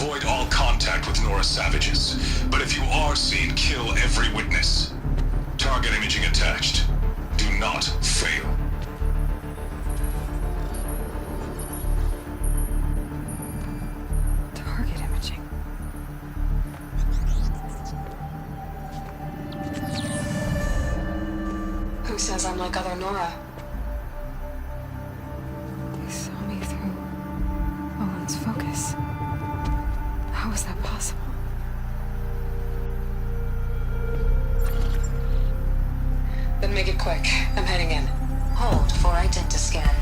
Avoid all contact with Nora savages, but if you are seen, kill every witness. Target imaging attached. Do not fail. Target imaging. Who says I'm like other Nora? They saw me through Owen's focus. How is that possible? Then make it quick. I'm heading in. Hold for identiscan.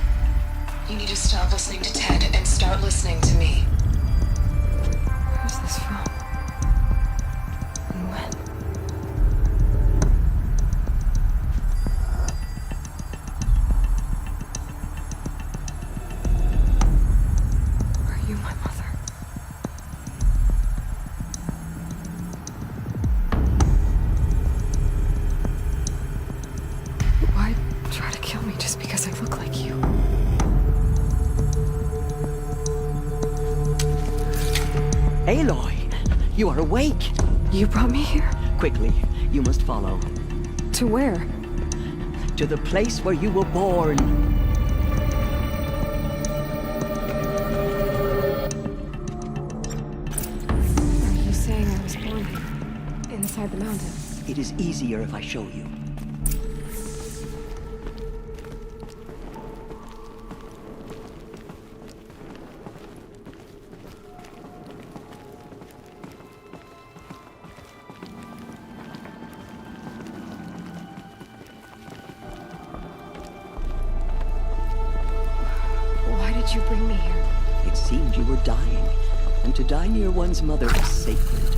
You need to stop listening to Ted and start listening to me. Where's this from? And when? Are you my mother? Why try to kill me just because I look like you? Aloy, you are awake. You brought me here? Quickly, you must follow. To where? To the place where you were born. Are you saying I was born inside the mountain? It is easier if I show you. Why did you bring me here? It seemed you were dying, and to die near one's mother is sacred.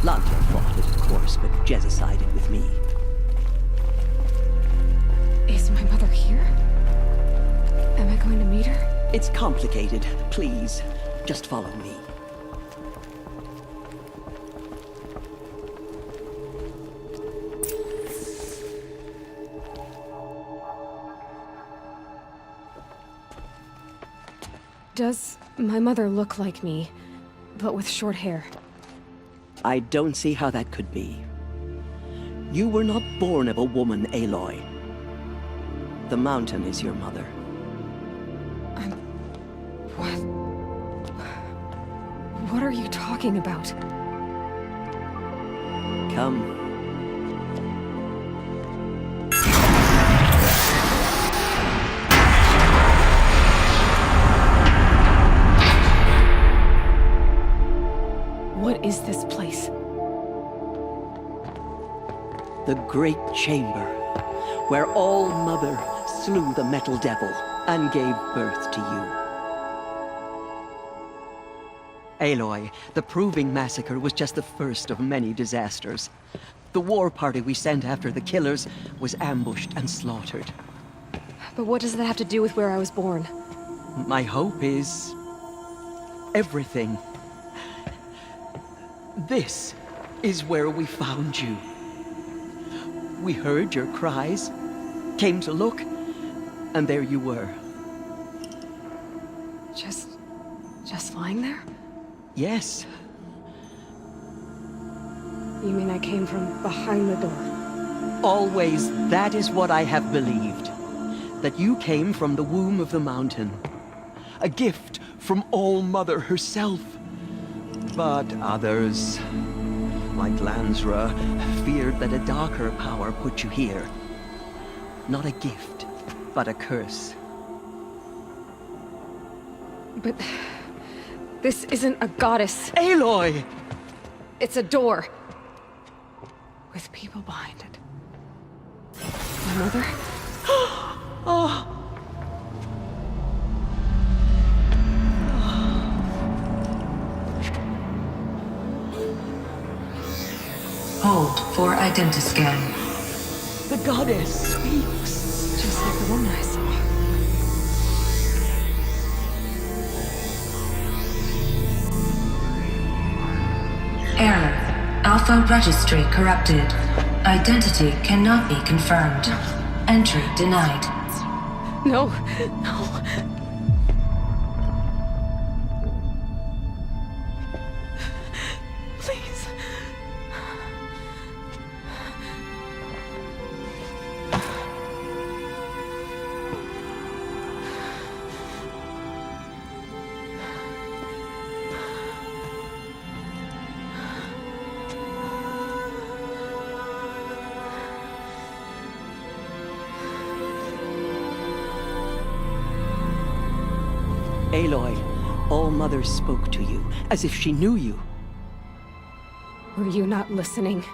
Lantern fought it, of course, but Jezza sided with me. Is my mother here? Am I going to meet her? It's complicated. Please, just follow me. Does my mother look like me, but with short hair? I don't see how that could be. You were not born of a woman, Aloy. The mountain is your mother. What? What are you talking about? Come. What is this place? The Great Chamber, where All-Mother slew the Metal Devil and gave birth to you. Aloy, the Proving Massacre was just the first of many disasters. The war party we sent after the killers was ambushed and slaughtered. But what does that have to do with where I was born? My hope is... everything. This is where we found you. We heard your cries, came to look, and there you were. Just lying there? Yes. You mean I came from behind the door? Always that is what I have believed. That you came from the womb of the mountain. A gift from All-Mother herself. But others, like Lansra, feared that a darker power put you here. Not a gift, but a curse. But this isn't a goddess. Aloy! It's a door. With people behind it. My mother? Oh! Hold for identiscan. The goddess speaks. Just like the woman I saw. Error. Alpha registry corrupted. Identity cannot be confirmed. Entry denied. No, no. Aloy, All Mother spoke to you, as if she knew you. Were you not listening?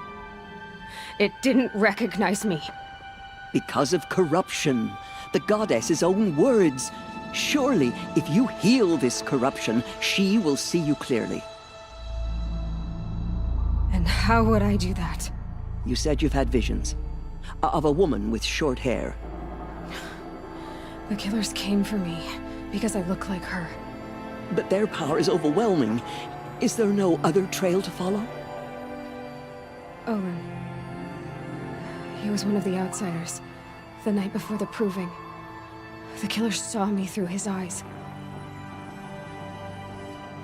It didn't recognize me. Because of corruption. The goddess's own words. Surely, if you heal this corruption, she will see you clearly. And how would I do that? You said you've had visions. Of a woman with short hair. The killers came for me because I look like her. But their power is overwhelming. Is there no other trail to follow? Owen. He was one of the outsiders. The night before the proving. The killers saw me through his eyes.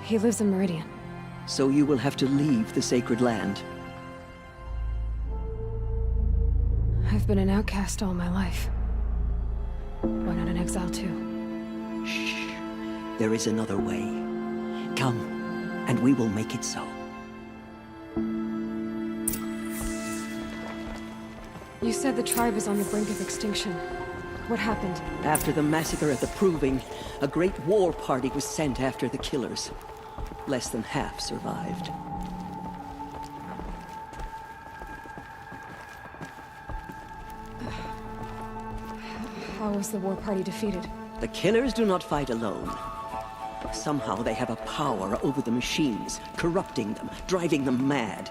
He lives in Meridian. So you will have to leave the sacred land. I've been an outcast all my life. Why not an exile too? Shh. There is another way. Come, and we will make it so. You said the tribe is on the brink of extinction. What happened? After the massacre at the Proving, a great war party was sent after the killers. Less than half survived. How was the war party defeated? The killers do not fight alone. Somehow they have a power over the machines, corrupting them, driving them mad.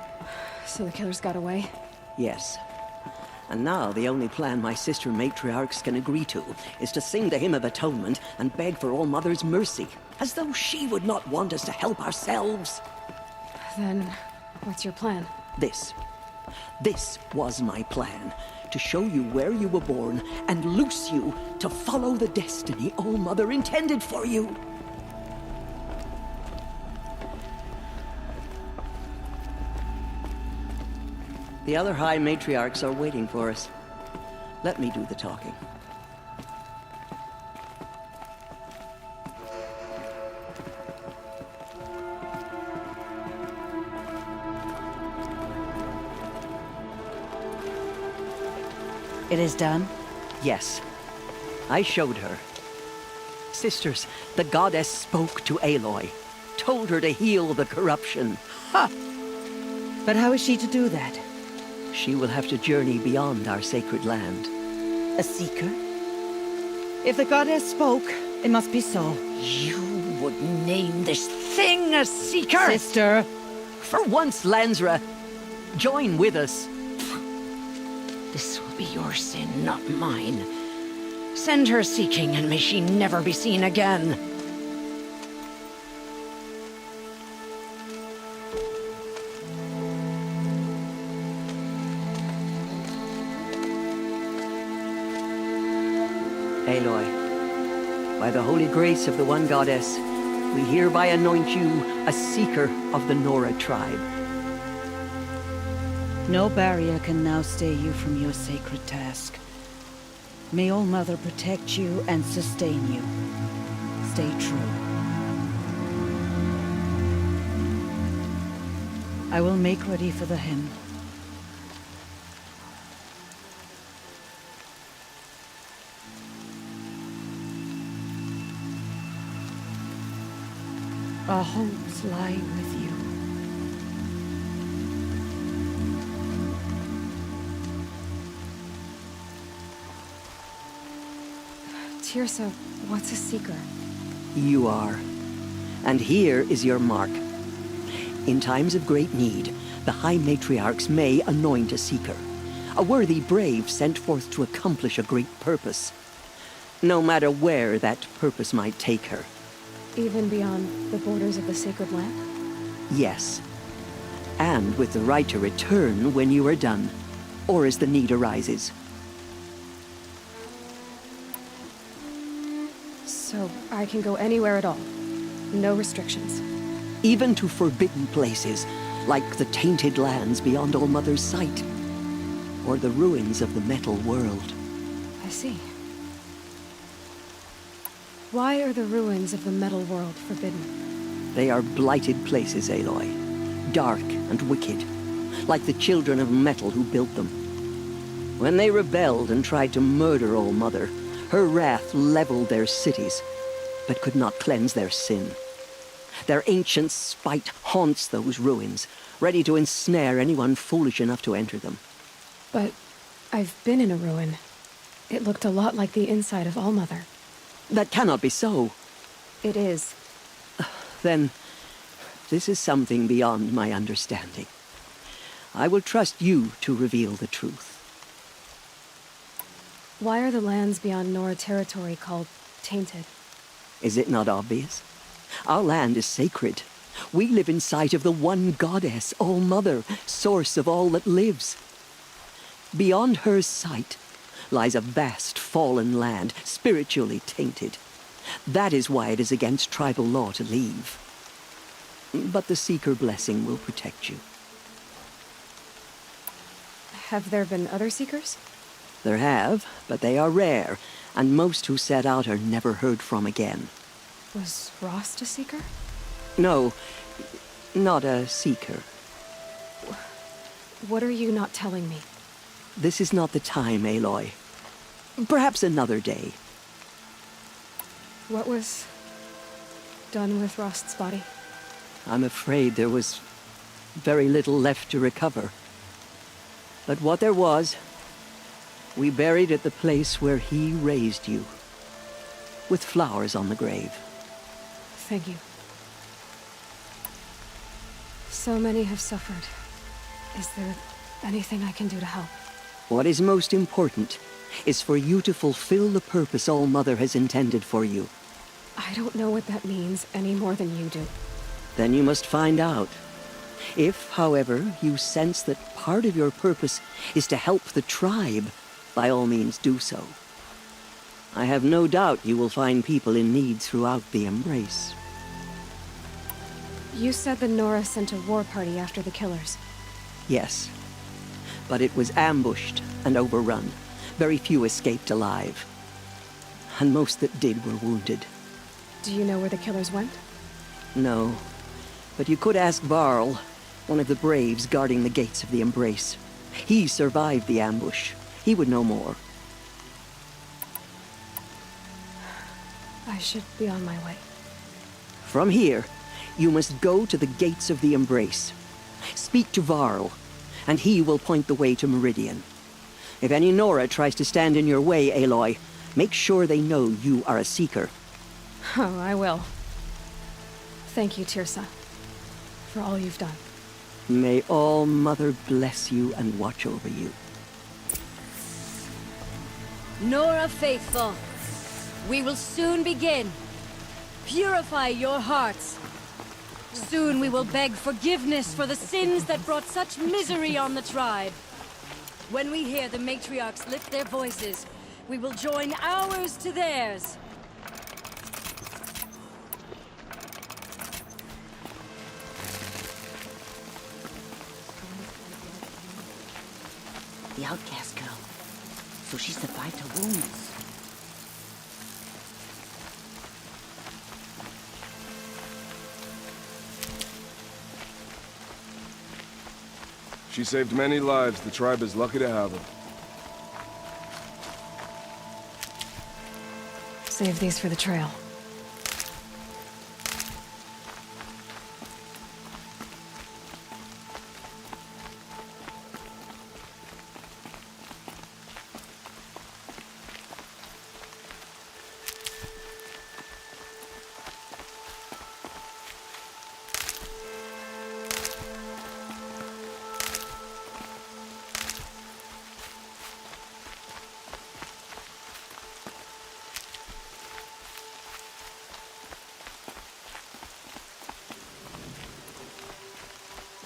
So the killers got away? Yes. And now the only plan my sister matriarchs can agree to is to sing the Hymn of Atonement and beg for All Mother's mercy, as though she would not want us to help ourselves. Then, what's your plan? This was my plan. To show you where you were born and loose you to follow the destiny All Mother intended for you. The other High Matriarchs are waiting for us. Let me do the talking. It is done? Yes. I showed her. Sisters, the goddess spoke to Aloy. Told her to heal the corruption. Ha! But how is she to do that? She will have to journey beyond our sacred land. A seeker? If the goddess spoke, it must be so. You would name this thing a seeker? Sister! For once, Lansra, join with us. This will be your sin, not mine. Send her seeking, and may she never be seen again. Aloy, by the holy grace of the One Goddess, we hereby anoint you a seeker of the Nora tribe. No barrier can now stay you from your sacred task. May All Mother protect you and sustain you. Stay true. I will make ready for the hymn. Our hopes lie with you. Tirsa, what's a seeker? You are. And here is your mark. In times of great need, the High Matriarchs may anoint a seeker. A worthy brave sent forth to accomplish a great purpose. No matter where that purpose might take her. Even beyond the borders of the sacred land? Yes. And with the right to return when you are done, or as the need arises. So I can go anywhere at all? No restrictions? Even to forbidden places, like the tainted lands beyond All Mother's sight, or the ruins of the metal world. I see. Why are the ruins of the metal world forbidden? They are blighted places, Aloy. Dark and wicked, like the children of metal who built them. When they rebelled and tried to murder All Mother, her wrath leveled their cities. but could not cleanse their sin. Their ancient spite haunts those ruins, ready to ensnare anyone foolish enough to enter them. But I've been in a ruin. It looked a lot like the inside of Allmother. That cannot be so. It is. Then, this is something beyond my understanding. I will trust you to reveal the truth. Why are the lands beyond Nora territory called tainted? Is it not obvious? Our land is sacred. We live in sight of the one goddess, All-Mother, source of all that lives. Beyond her sight lies a vast fallen land, spiritually tainted. That is why it is against tribal law to leave. But the Seeker blessing will protect you. Have there been other Seekers? There have, but they are rare, and most who set out are never heard from again. Was Rost a Seeker? No, not a Seeker. What are you not telling me? This is not the time, Aloy. Perhaps another day. What was done with Rost's body? I'm afraid there was very little left to recover. But what there was, we buried at the place where he raised you, with flowers on the grave. Thank you. So many have suffered. Is there anything I can do to help? What is most important is for you to fulfill the purpose All-Mother has intended for you. I don't know what that means any more than you do. Then you must find out. If, however, you sense that part of your purpose is to help the tribe, by all means do so. I have no doubt you will find people in need throughout the Embrace. You said the Nora sent a war party after the killers. Yes, but it was ambushed and overrun. Very few escaped alive. And most that did were wounded. Do you know where the killers went? No, but you could ask Varl, one of the braves guarding the gates of the Embrace. He survived the ambush. He would know more. I should be on my way. From here, you must go to the gates of the Embrace. Speak to Varl, and he will point the way to Meridian. If any Nora tries to stand in your way, Aloy, make sure they know you are a Seeker. Oh, I will. Thank you, Tirsa, for all you've done. May All-Mother bless you and watch over you. Nora faithful, we will soon begin. Purify your hearts. Soon we will beg forgiveness for the sins that brought such misery on the tribe. When we hear the matriarchs lift their voices, we will join ours to theirs. The outcast girl. So she survived her wounds. She saved many lives. The tribe is lucky to have her. Save these for the trail.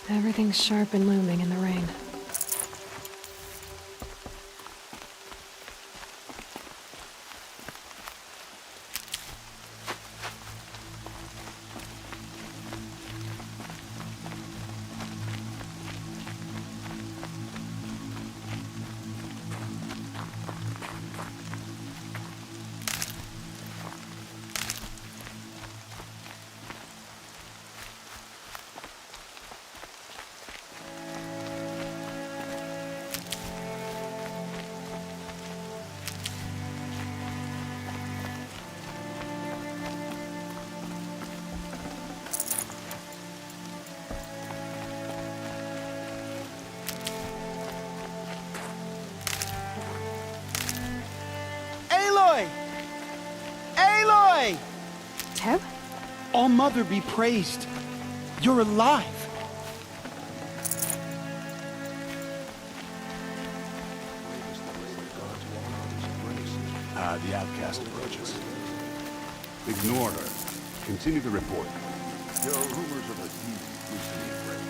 Everything's sharp and looming in the rain. All Mother be praised. You're alive. The outcast approaches. Ignore her. Continue the report. There are rumors of a deep hallucinating ray.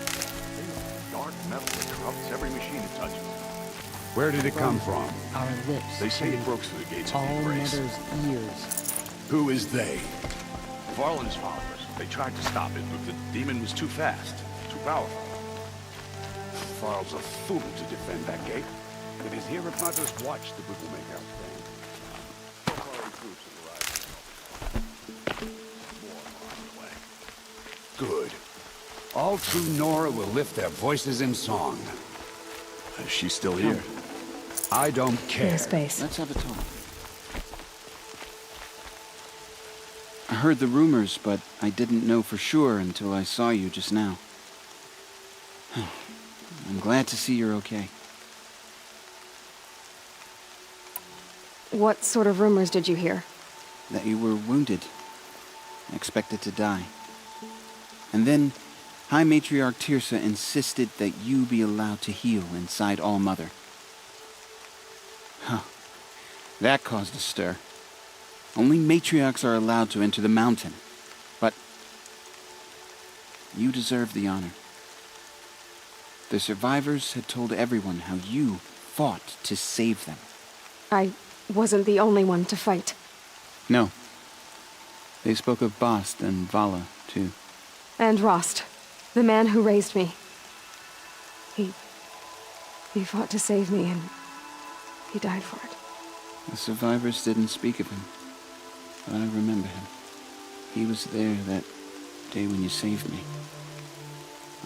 Dark metal that corrupts every machine it touches. Where did it come from? Our lips. They say it broke through the gates of the All embrace. Mother's ears. Who is they? Varl and his followers. They tried to stop it, but the demon was too fast, too powerful. Varl's a fool to defend that gate. It is here if Mother's watch the book will make our stand. Good. All true Nora will lift their voices in song. Is she still here? I don't care. In space. Let's have a talk. I heard the rumors, but I didn't know for sure until I saw you just now. I'm glad to see you're okay. What sort of rumors did you hear? That you were wounded. Expected to die. And then, High Matriarch Tirsa insisted that you be allowed to heal inside All Mother. Huh. That caused a stir. Only matriarchs are allowed to enter the mountain. But you deserve the honor. The survivors had told everyone how you fought to save them. I wasn't the only one to fight. No. They spoke of Bast and Vala, too. And Rost, the man who raised me. He fought to save me, and he died for it. The survivors didn't speak of him, but I remember him. He was there that day when you saved me.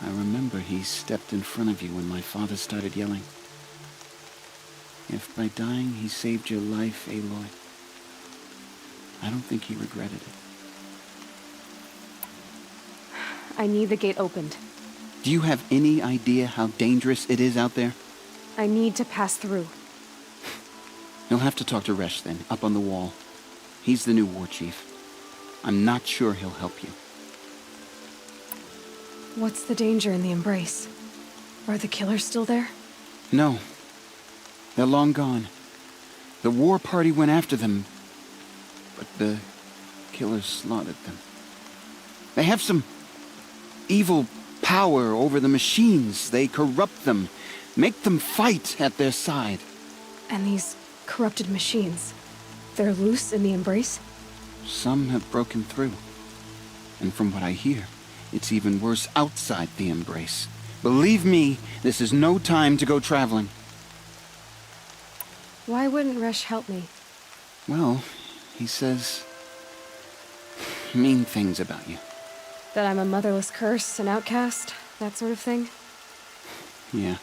I remember he stepped in front of you when my father started yelling. If by dying he saved your life, Aloy, I don't think he regretted it. I need the gate opened. Do you have any idea how dangerous it is out there? I need to pass through. You'll have to talk to Resh then, up on the wall. He's the new war chief. I'm not sure he'll help you. What's the danger in the embrace? Are the killers still there? No. They're long gone. The war party went after them, but the killers slaughtered them. They have some evil power over the machines. They corrupt them, make them fight at their side. And these corrupted machines, they're loose in the embrace? Some have broken through. And from what I hear, it's even worse outside the embrace. Believe me, this is no time to go traveling. Why wouldn't Resh help me? Well, he says mean things about you. That I'm a motherless curse, an outcast, that sort of thing? Yeah.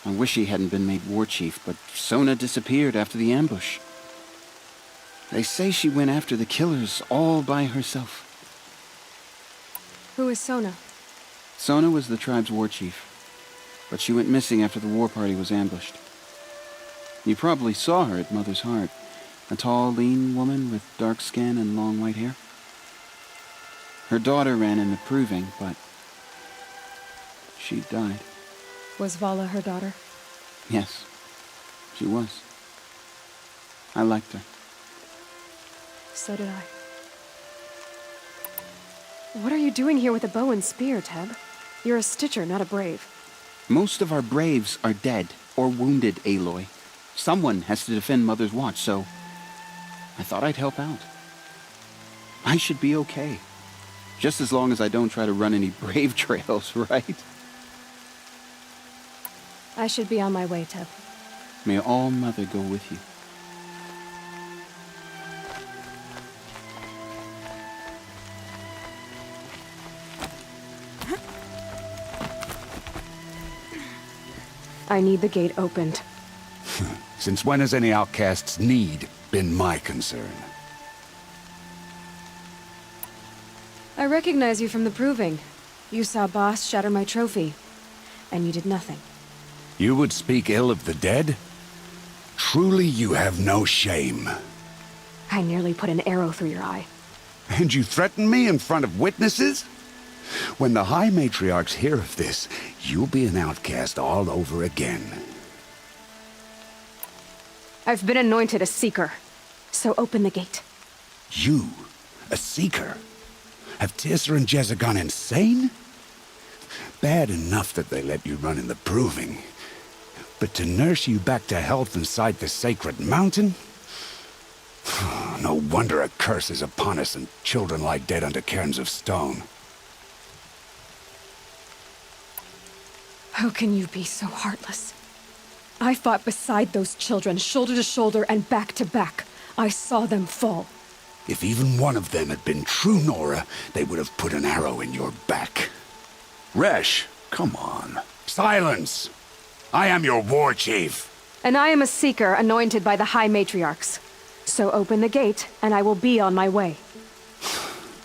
I wish he hadn't been made war chief, but Sona disappeared after the ambush. They say she went after the killers all by herself. Who is Sona? Sona was the tribe's war chief, but she went missing after the war party was ambushed. You probably saw her at Mother's Heart, a tall, lean woman with dark skin and long white hair. Her daughter ran in the proving, but she died. Was Vala her daughter? Yes, she was. I liked her. So did I. What are you doing here with a bow and spear, Teb? You're a Stitcher, not a Brave. Most of our Braves are dead or wounded, Aloy. Someone has to defend Mother's watch, so I thought I'd help out. I should be okay. Just as long as I don't try to run any Brave trails, right? I should be on my way, Teb. May All Mother go with you. I need the gate opened. Since when has any outcast's need been my concern? I recognize you from the proving. You saw Boss shatter my trophy, and you did nothing. You would speak ill of the dead? Truly you have no shame. I nearly put an arrow through your eye. And you threaten me in front of witnesses? When the High Matriarchs hear of this, you'll be an outcast all over again. I've been anointed a seeker, so open the gate. You? A seeker? Have Tissa and Jezza gone insane? Bad enough that they let you run in the proving. But to nurse you back to health inside the sacred mountain? No wonder a curse is upon us and children lie dead under cairns of stone. How can you be so heartless? I fought beside those children, shoulder to shoulder and back to back. I saw them fall. If even one of them had been true Nora, they would have put an arrow in your back. Resh, come on. Silence! I am your war chief. And I am a seeker anointed by the High Matriarchs. So open the gate, and I will be on my way.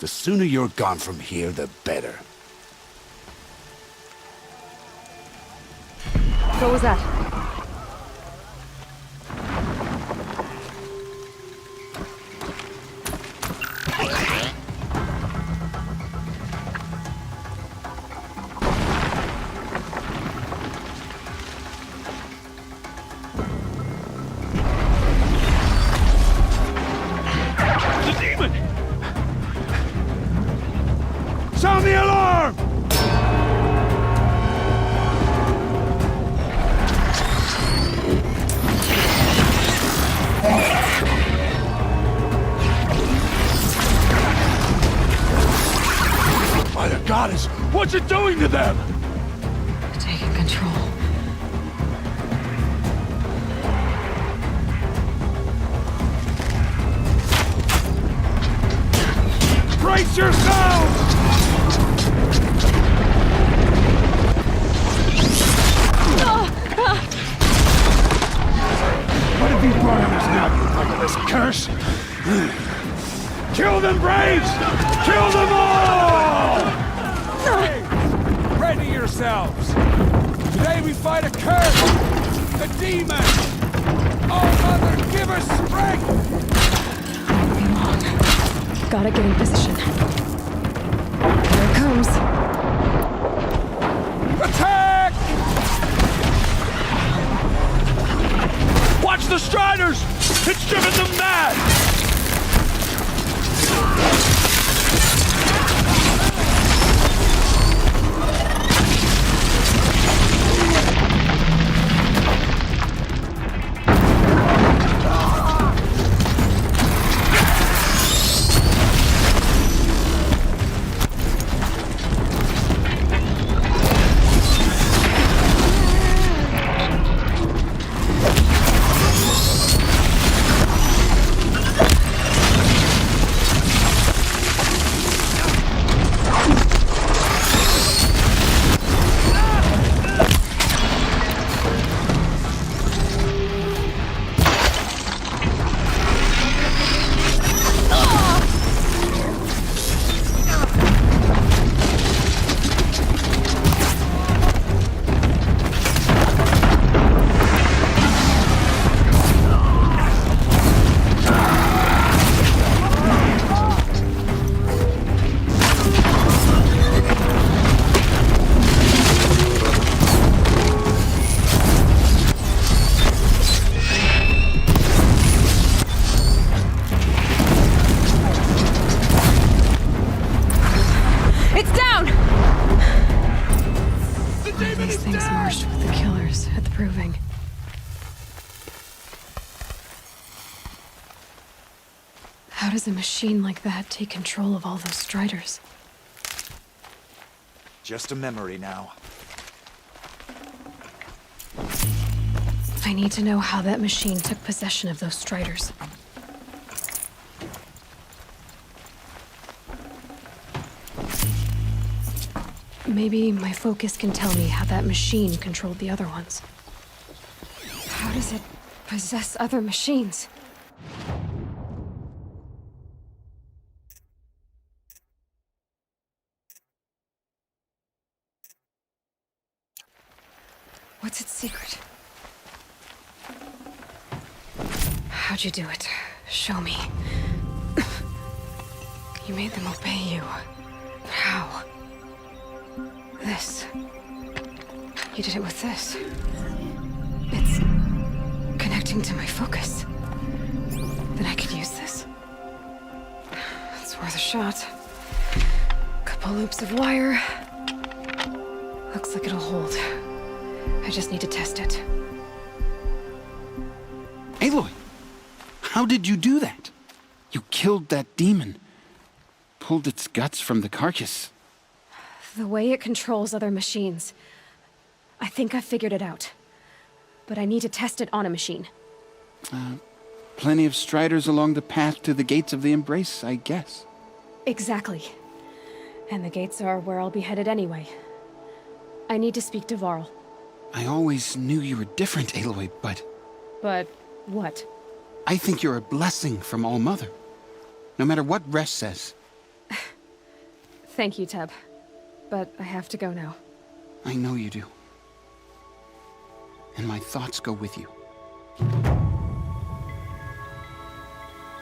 The sooner you're gone from here, the better. What was that? Sound the alarm! By the goddess, what's it doing to them? Taking control. Brace yourselves! What have you brought on us now, you legless curse? Kill them, Braves! Kill them all! Ready yourselves! Today we fight a curse! A demon! Oh, Mother, give us strength! Won't be long. Gotta get in position. Here it comes. Attack! Watch the Striders! It's driven them mad! How does a machine like that take control of all those Striders? Just a memory now. I need to know how that machine took possession of those Striders. Maybe my focus can tell me how that machine controlled the other ones. How does it possess other machines? What's its secret? How'd you do it? Show me. You made them obey you. But how? This. You did it with this. It's connecting to my focus. Then I could use this. It's worth a shot. Couple loops of wire. Looks like it'll hold. I just need to test it. Aloy! How did you do that? You killed that demon. Pulled its guts from the carcass. The way it controls other machines. I think I figured it out. But I need to test it on a machine. Plenty of striders along the path to the gates of the Embrace, I guess. Exactly. And the gates are where I'll be headed anyway. I need to speak to Varl. I always knew you were different, Aloy, but... But what? I think you're a blessing from All Mother. No matter what Resh says. Thank you, Teb. But I have to go now. I know you do. And my thoughts go with you.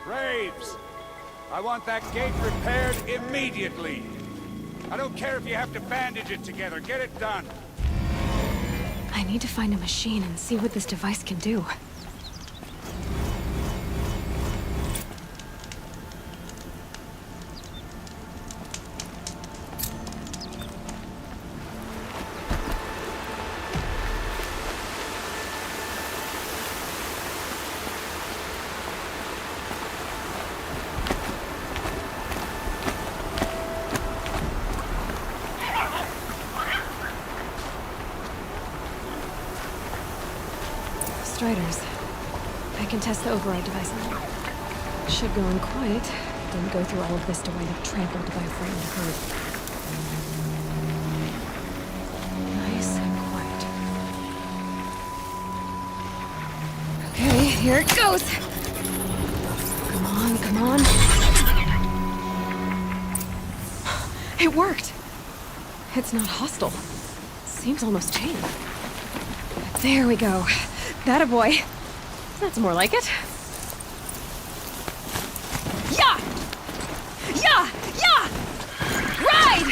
Braves! I want that gate repaired immediately. I don't care if you have to bandage it together. Get it done. I need to find a machine and see what this device can do. Striders. I can test the override device now. Should go in quiet. Didn't go through all of this to wind up trampled by a frightened herd. Nice and quiet. Okay, here it goes! Come on, come on. It worked! It's not hostile. Seems almost tame. There we go. That a boy. That's more like it. Yeah! Yeah! Yeah! Ride!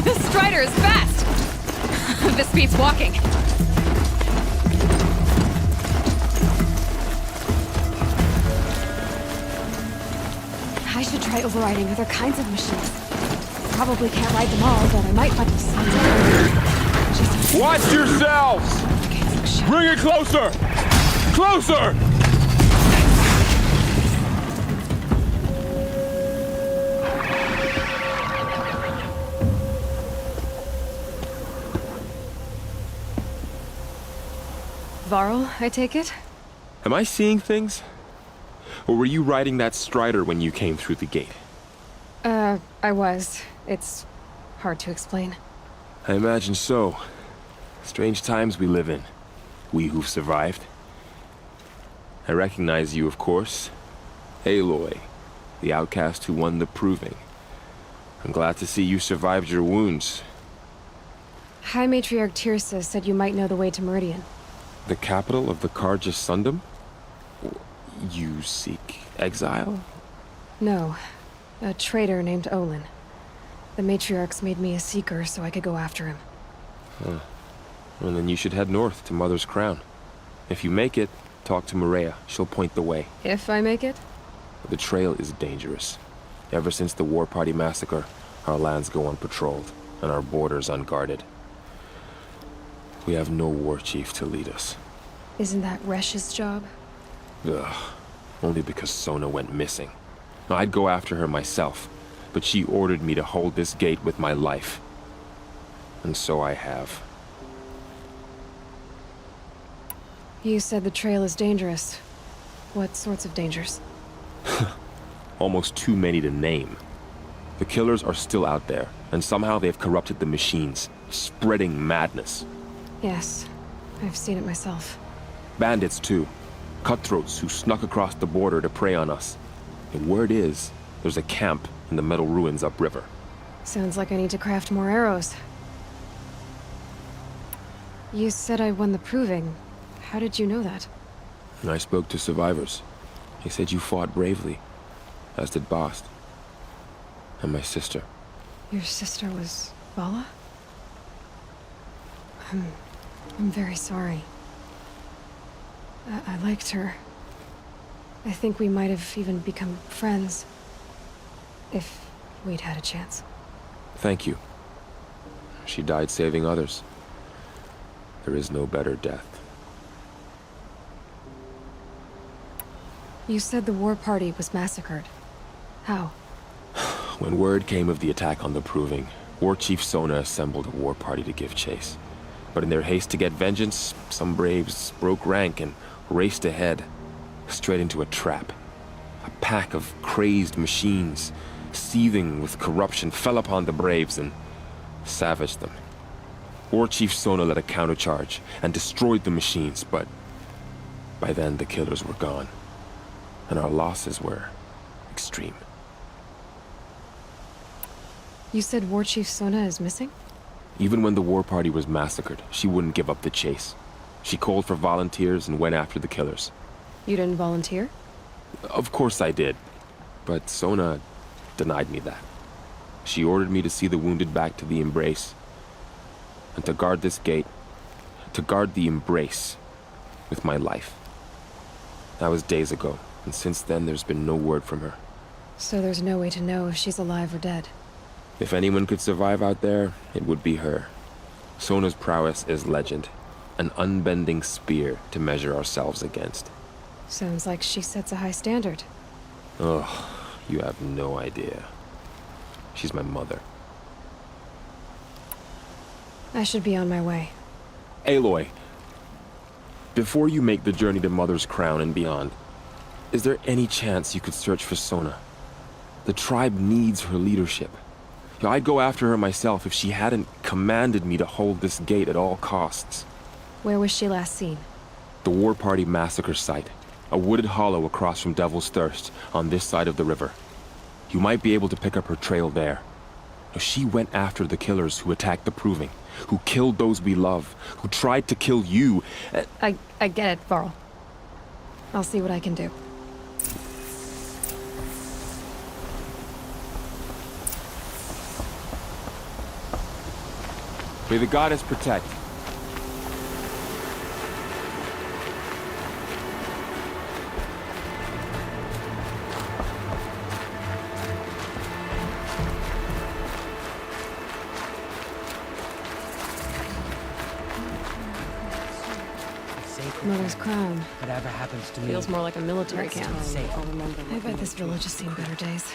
This strider is fast! This beats walking. I should try overriding other kinds of machines. Probably can't ride them all, but I might find some. Watch yourselves! Bring it closer! Closer! Varl, I take it? Am I seeing things? Or were you riding that strider when you came through the gate? I was. It's hard to explain. I imagine so. Strange times we live in. We who've survived. I recognize you, of course. Aloy, the outcast who won the proving. I'm glad to see you survived your wounds. High Matriarch Tirsa said you might know the way to Meridian. The capital of the Carja Sundom? You seek exile? No. A traitor named Olin. The Matriarchs made me a seeker so I could go after him. Huh. Well, then you should head north to Mother's Crown. If you make it, talk to Maria. She'll point the way. If I make it? The trail is dangerous. Ever since the War Party massacre, our lands go unpatrolled, and our borders unguarded. We have no war chief to lead us. Isn't that Resh's job? Ugh. Only because Sona went missing. I'd go after her myself, but she ordered me to hold this gate with my life. And so I have. You said the trail is dangerous. What sorts of dangers? Almost too many to name. The killers are still out there, and somehow they've corrupted the machines, spreading madness. Yes, I've seen it myself. Bandits, too. Cutthroats who snuck across the border to prey on us. The word is, there's a camp in the metal ruins upriver. Sounds like I need to craft more arrows. You said I won the proving. How did you know that? I spoke to survivors. They said you fought bravely. as did Bast. And my sister. Your sister was Vala? I'm very sorry. I liked her. I think we might have even become friends. If we'd had a chance. Thank you. She died saving others. There is no better death. You said the war party was massacred. How? When word came of the attack on the Proving, War Chief Sona assembled a war party to give chase. But in their haste to get vengeance, some braves broke rank and raced ahead, straight into a trap. A pack of crazed machines, seething with corruption, fell upon the braves and savaged them. War Chief Sona led a countercharge and destroyed the machines, but by then the killers were gone, and our losses were extreme. You said War Chief Sona is missing? Even when the war party was massacred, she wouldn't give up the chase. She called for volunteers and went after the killers. You didn't volunteer? Of course I did, but Sona denied me that. She ordered me to see the wounded back to the Embrace, and to guard this gate, to guard the Embrace with my life. That was days ago, and since then there's been no word from her. So there's no way to know if she's alive or dead? If anyone could survive out there, it would be her. Sona's prowess is legend, an unbending spear to measure ourselves against. Sounds like she sets a high standard. Oh, you have no idea. She's my mother. I should be on my way. Aloy, before you make the journey to Mother's Crown and beyond, is there any chance you could search for Sona? The tribe needs her leadership. I'd go after her myself if she hadn't commanded me to hold this gate at all costs. Where was she last seen? The War Party massacre site. A wooded hollow across from Devil's Thirst, on this side of the river. You might be able to pick up her trail there. She went after the killers who attacked the Proving, who killed those we love, who tried to kill you. I get it, Varl. I'll see what I can do. May the goddess protect. Mother's Crown. Whatever happens to me Feels more like a military camp. I'll remember. I bet this village has seen better days.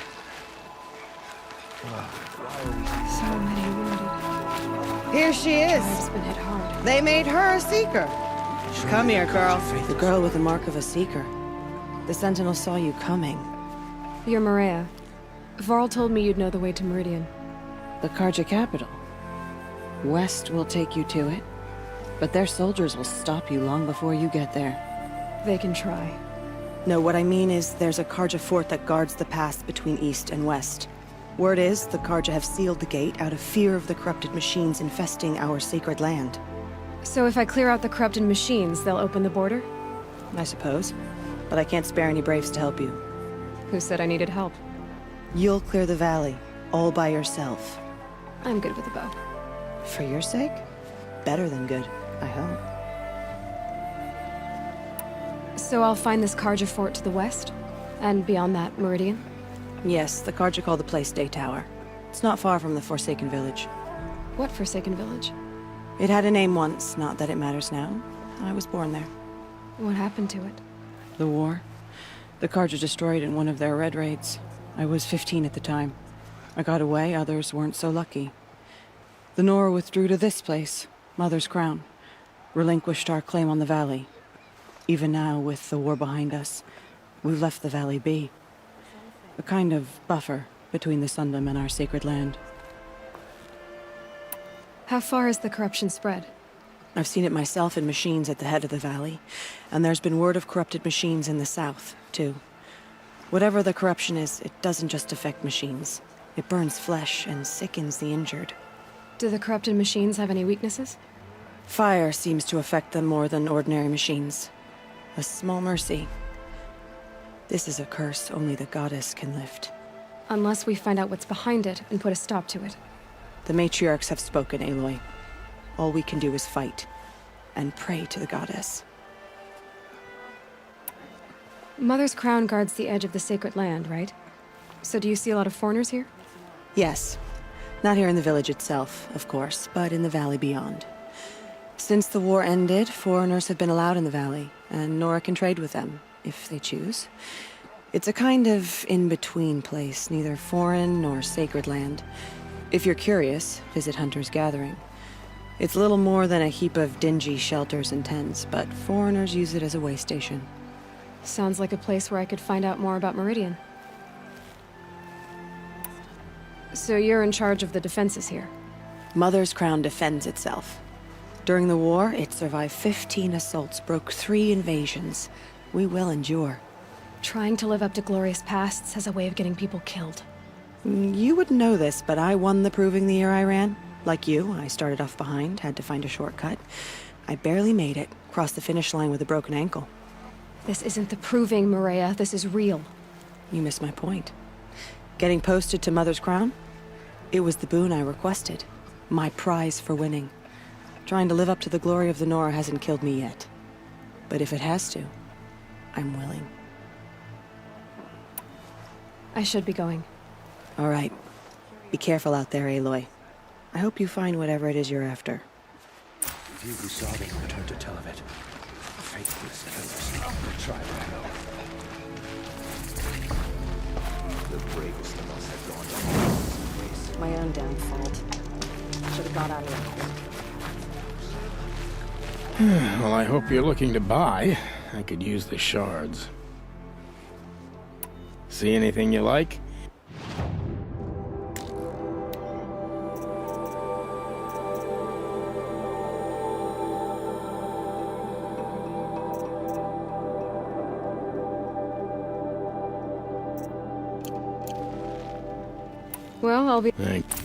So many wounded. Here she is. Tribe's been hit hard. They made her a seeker. Come here, girl. The girl with the mark of a seeker. The Sentinel saw you coming. You're Maria. Varl told me you'd know the way to Meridian. The Karja capital. West will take you to it, but their soldiers will stop you long before you get there. They can try. No, what I mean is there's a Karja fort that guards the pass between East and West. Word is, the Karja have sealed the gate out of fear of the corrupted machines infesting our sacred land. So if I clear out the corrupted machines, they'll open the border? I suppose. But I can't spare any braves to help you. Who said I needed help? You'll clear the valley, all by yourself. I'm good with a bow. For your sake? Better than good, I hope. So I'll find this Karja fort to the west? And beyond that, Meridian? Yes, the Karja call the place Day Tower. It's not far from the Forsaken Village. What Forsaken Village? It had a name once, not that it matters now. I was born there. What happened to it? The war. The Karja destroyed in one of their red raids. I was 15 at the time. I got away, others weren't so lucky. The Nora withdrew to this place, Mother's Crown. Relinquished our claim on the valley. Even now, with the war behind us, we've left the valley be. A kind of buffer between the Sundom and our sacred land. How far has the corruption spread? I've seen it myself in machines at the head of the valley, and there's been word of corrupted machines in the south, too. Whatever the corruption is, it doesn't just affect machines. It burns flesh and sickens the injured. Do the corrupted machines have any weaknesses? Fire seems to affect them more than ordinary machines. A small mercy. This is a curse only the goddess can lift. Unless we find out what's behind it and put a stop to it. The matriarchs have spoken, Aloy. All we can do is fight. And pray to the goddess. Mother's crown guards the edge of the sacred land, right? So do you see a lot of foreigners here? Yes. Not here in the village itself, of course, but in the valley beyond. Since the war ended, foreigners have been allowed in the valley, and Nora can trade with them, if they choose. It's a kind of in-between place, neither foreign nor sacred land. If you're curious, visit Hunter's Gathering. It's little more than a heap of dingy shelters and tents, but foreigners use it as a way station. Sounds like a place where I could find out more about Meridian. So you're in charge of the defenses here? Mother's crown defends itself. During the war, it survived 15 assaults, broke 3 invasions. We will endure. Trying to live up to glorious pasts has a way of getting people killed. You wouldn't know this, but I won the proving the year I ran. Like you, I started off behind, had to find a shortcut. I barely made it, crossed the finish line with a broken ankle. This isn't the proving, Maria. This is real. You missed my point. Getting posted to Mother's crown? It was the boon I requested. My prize for winning. Trying to live up to the glory of the Nora hasn't killed me yet. But if it has to, I'm willing. I should be going. All right. Be careful out there, Aloy. I hope you find whatever it is you're after. Few who saw them returned to tell of it. Faithless killers of the tribe I know. The bravest of us have gone down this race. My own damn fault. Should have got out of it. Well, I hope you're looking to buy. I could use the shards. See anything you like? Well, I'll be... Thanks.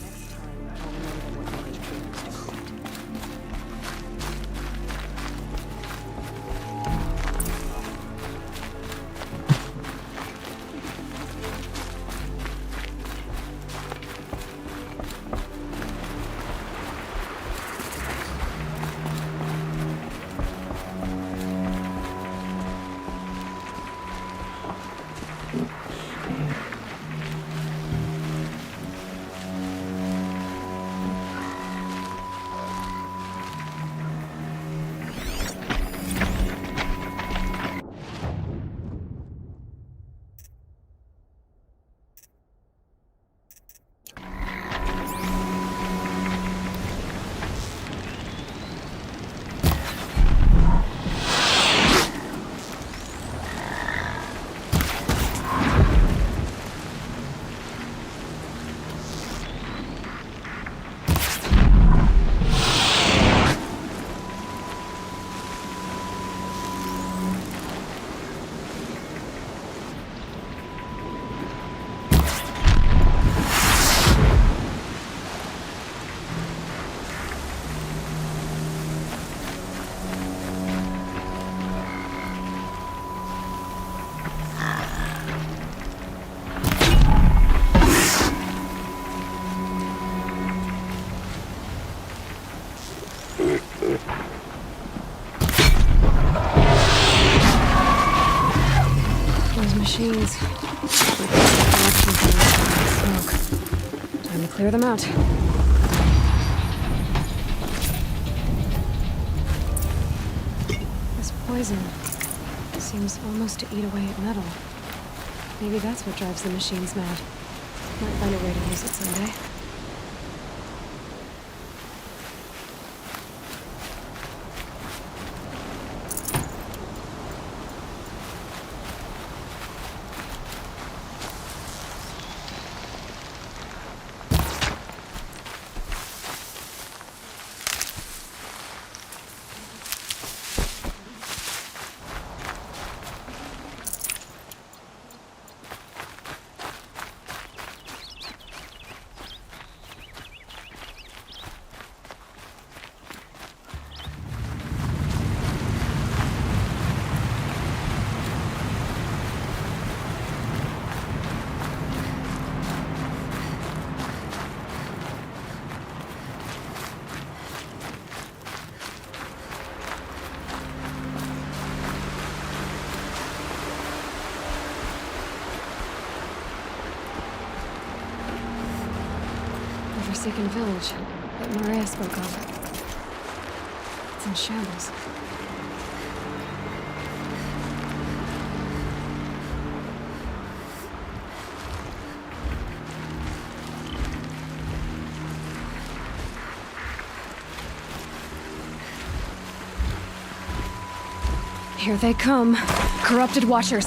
Machines. Smoke. Time to clear them out. This poison seems almost to eat away at metal. Maybe that's what drives the machines mad. Might find a way to use it someday. Forsaken village that Maria spoke of. It's in shambles. Here they come. Corrupted Watchers.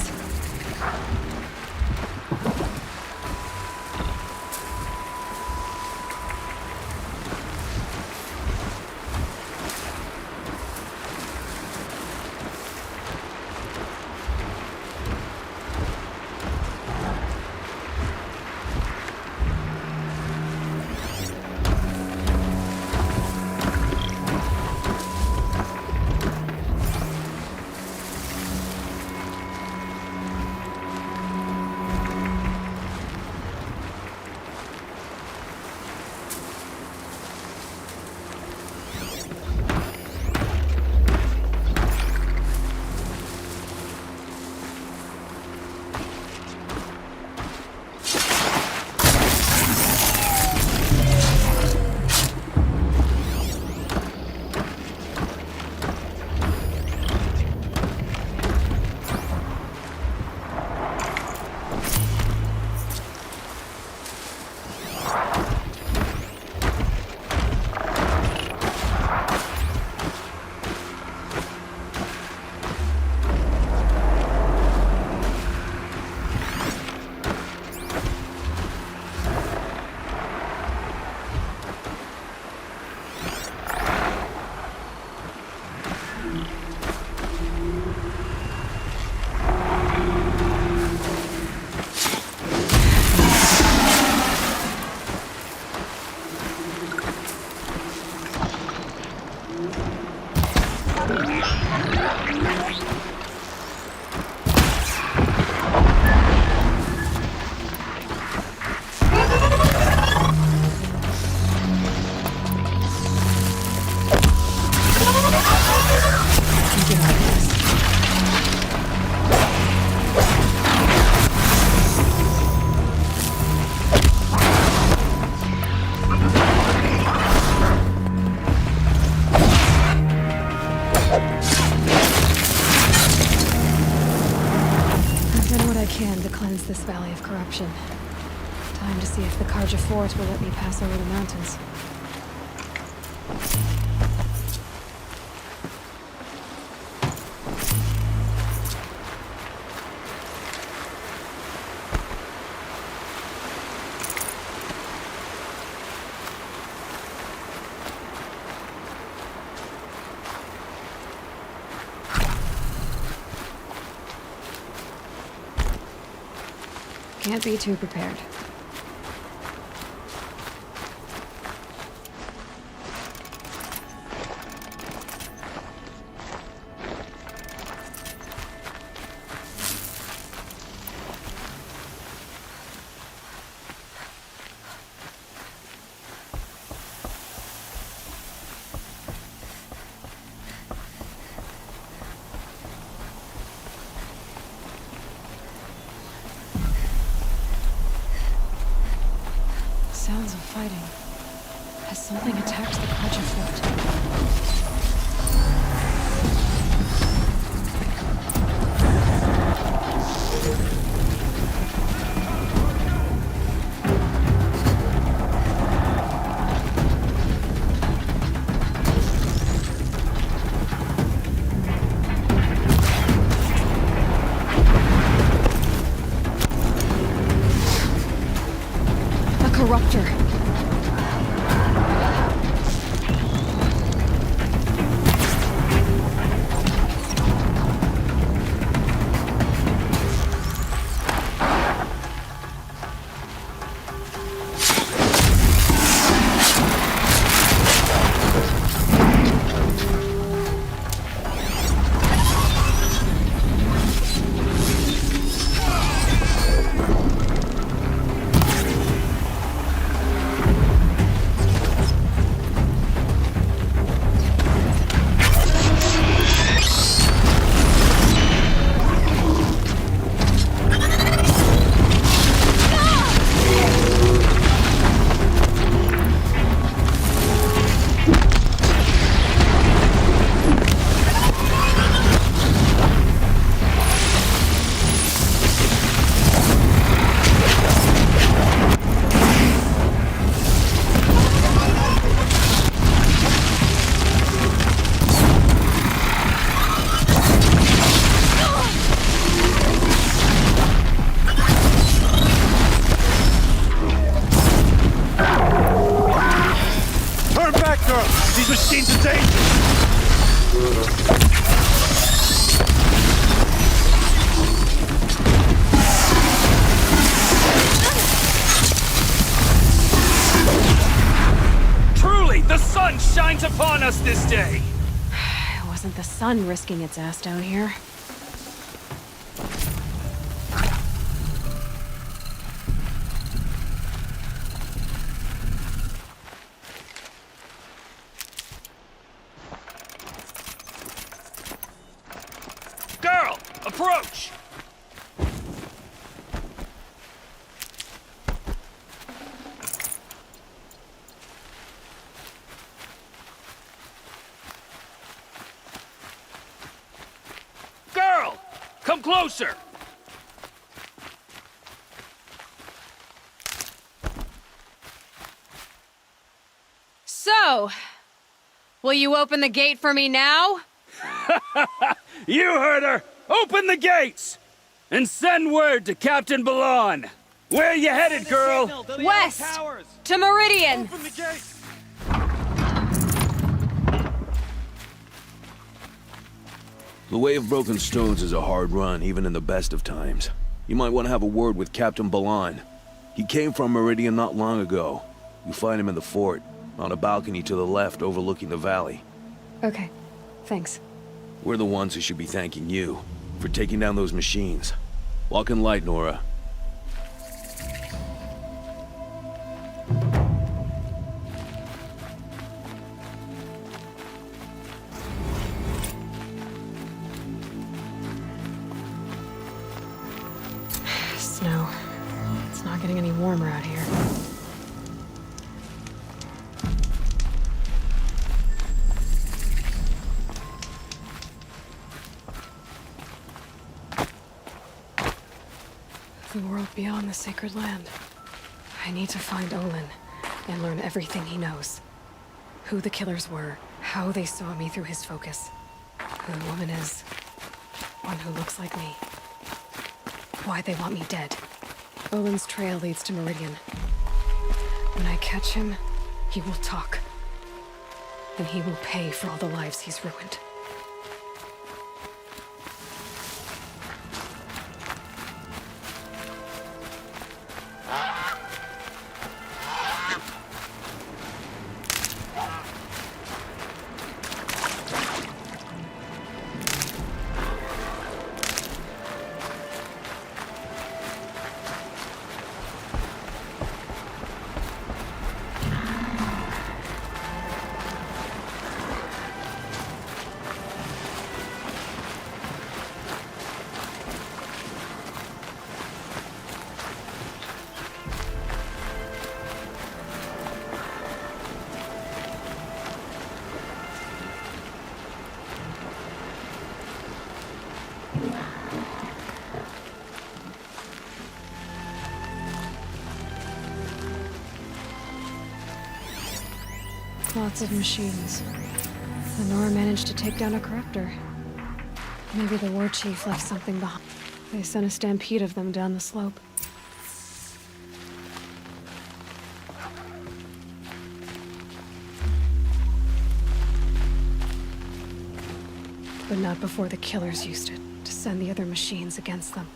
This valley of corruption. Time to see if the Karja Fort will let me pass over the mountains. Can't be too prepared. Sounds of fighting. Has something attacked the Karja Fort? Corruptor. girl! These machines are dangerous! Truly, the sun shines upon us this day! It wasn't the sun risking its ass down here. Girl, approach! Girl, come closer! So, will you open the gate for me now? You heard her! Open the gates! And send word to Captain Balan! Where you headed, girl? West! To Meridian! The Way of Broken Stones is a hard run, even in the best of times. You might want to have a word with Captain Balan. He came from Meridian not long ago. You'll find him in the fort, on a balcony to the left overlooking the valley. Okay, thanks. We're the ones who should be thanking you for taking down those machines. Walk in light, Nora. Snow. It's not getting any warmer out here. The world beyond the sacred land. I need to find Olin and learn everything he knows. Who the killers were, how they saw me through his focus, who the woman is, one who looks like me, why they want me dead. Olin's trail leads to Meridian. When I catch him, he will talk. And he will pay for all the lives he's ruined. Lots of machines. Lenore managed to take down a corruptor. Maybe the war chief left something behind. They sent a stampede of them down the slope. But not before the killers used it to send the other machines against them.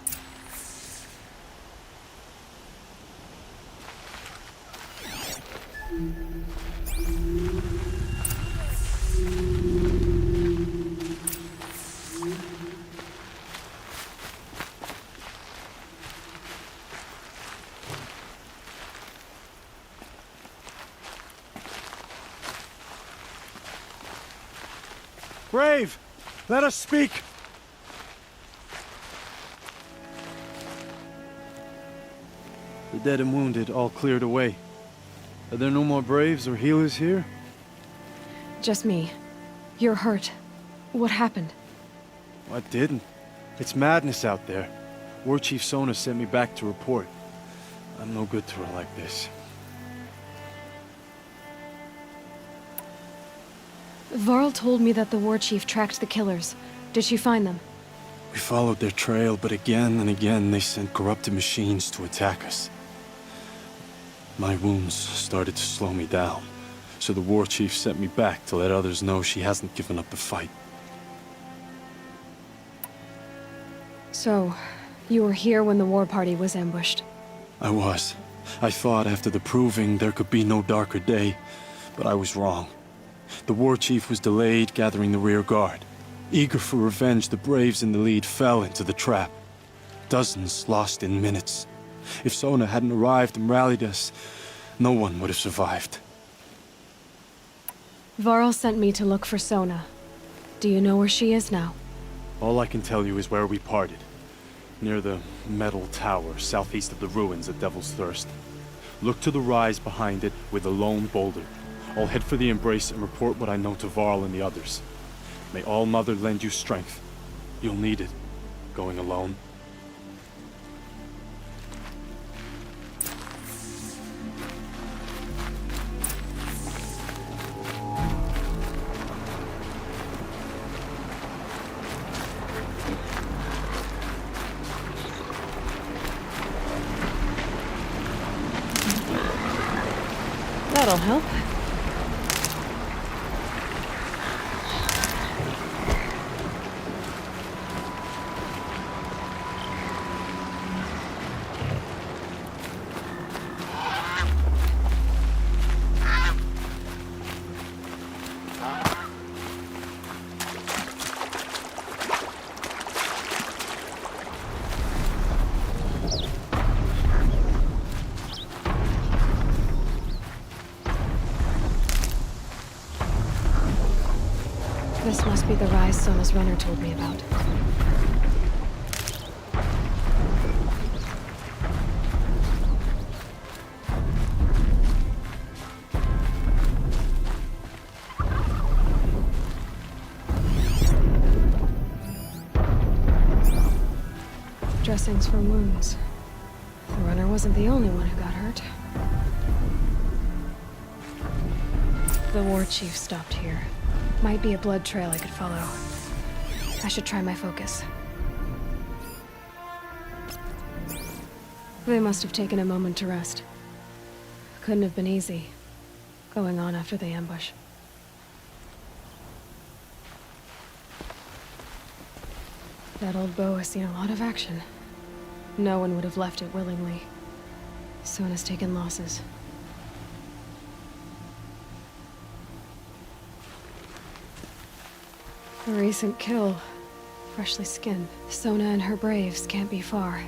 Brave! Let us speak! The dead and wounded all cleared away. Are there no more Braves or healers here? Just me. You're hurt. What happened? I didn't. It's madness out there. War Chief Sona sent me back to report. I'm no good to her like this. Varl told me that the war chief tracked the killers. Did she find them? We followed their trail, but again and again they sent corrupted machines to attack us. My wounds started to slow me down, So the war chief sent me back to let others know she hasn't given up the fight. So, you were here when the war party was ambushed? I was. I thought after the proving there could be no darker day, but I was wrong. The war chief was delayed gathering the rear guard. Eager for revenge, the braves in the lead fell into the trap. Dozens lost in minutes. If Sona hadn't arrived and rallied us, no one would have survived. Varl sent me to look for Sona. Do you know where she is now? All I can tell you is where we parted. Near the metal tower, southeast of the ruins at Devil's Thirst. Look to the rise behind it with a lone boulder. I'll head for the embrace and report what I know to Varl and the others. May All Mother lend you strength. You'll need it, going alone. That'll help. This must be the rise Sona's runner told me about. Dressings for wounds. The runner wasn't the only one who got hurt. The war chief stopped here. Might be a blood trail I could follow. I should try my focus. They must have taken a moment to rest. Couldn't have been easy, going on after the ambush. That old bow has seen a lot of action. No one would have left it willingly. Sona's taken losses. A recent kill. Freshly skinned. Sona and her braves can't be far.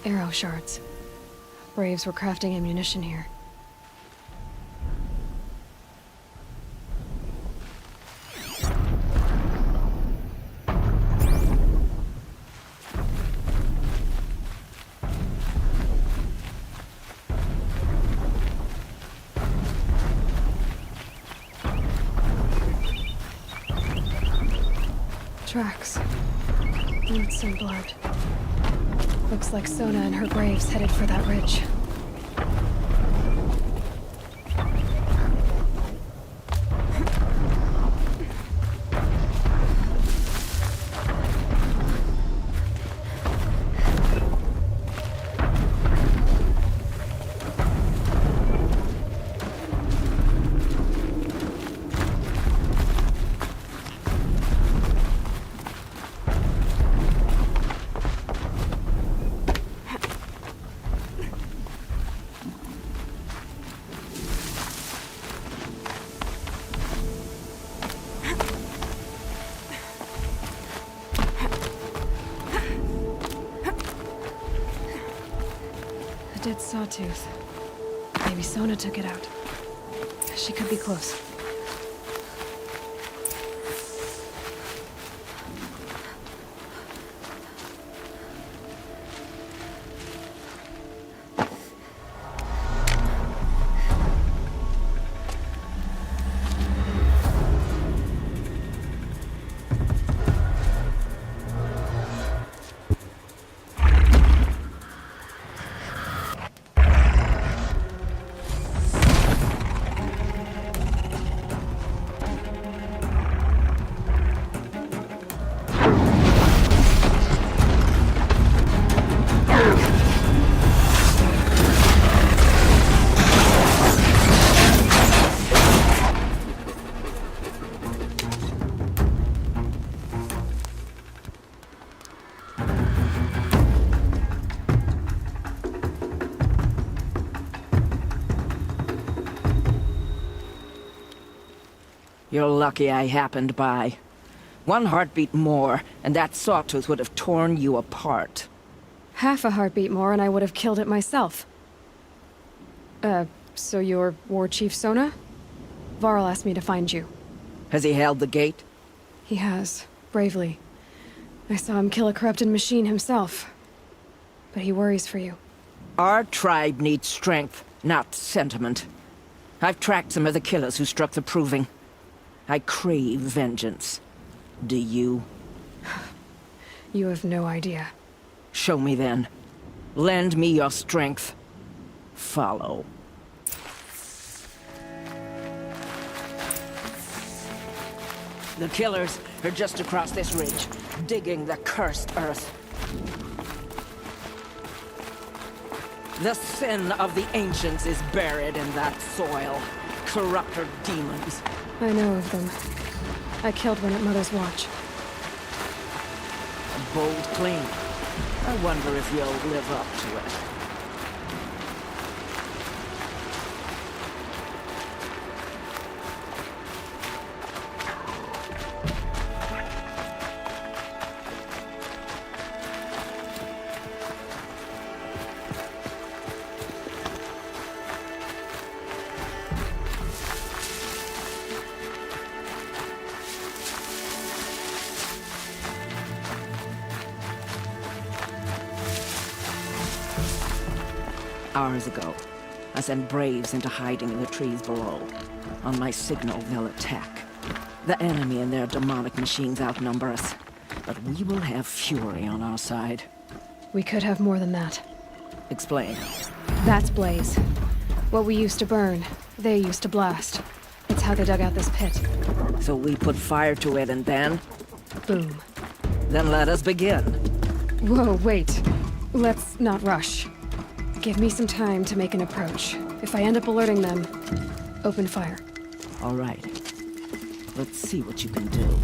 Arrow shards. Braves were crafting ammunition here. Tracks. Boots and blood. Looks like Sona and her braves headed for that ridge. Dead sawtooth. Maybe Sona took it out. She could be close. You're lucky I happened by. One heartbeat more, and that sawtooth would have torn you apart. Half a heartbeat more and I would have killed it myself. So you're War Chief Sona? Varl asked me to find you. Has he held the gate? He has, bravely. I saw him kill a corrupted machine himself. But he worries for you. Our tribe needs strength, not sentiment. I've tracked some of the killers who struck the Proving. I crave vengeance. Do you? You have no idea. Show me then. Lend me your strength. Follow. The killers are just across this ridge, digging the cursed earth. The sin of the ancients is buried in that soil. Corrupter demons. I know of them. I killed one at Mother's Watch. A bold claim. I wonder if you'll live up to it. Hours ago, I sent Braves into hiding in the trees below. On my signal, they'll attack. The enemy and their demonic machines outnumber us, but we will have fury on our side. We could have more than that. Explain. That's Blaze. What we used to burn, they used to blast. It's how they dug out this pit. So we put fire to it and then? Boom. Then let us begin. Whoa, wait. Let's not rush. Give me some time to make an approach. If I end up alerting them, open fire. All right. Let's see what you can do.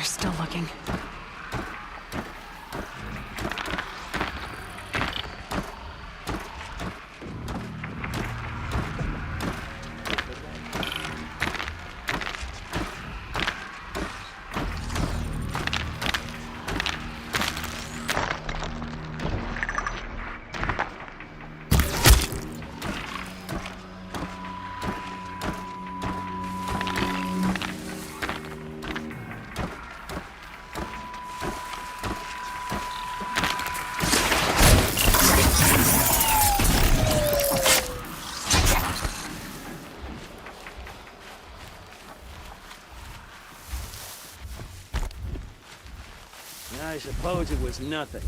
Still looking. I suppose it was nothing.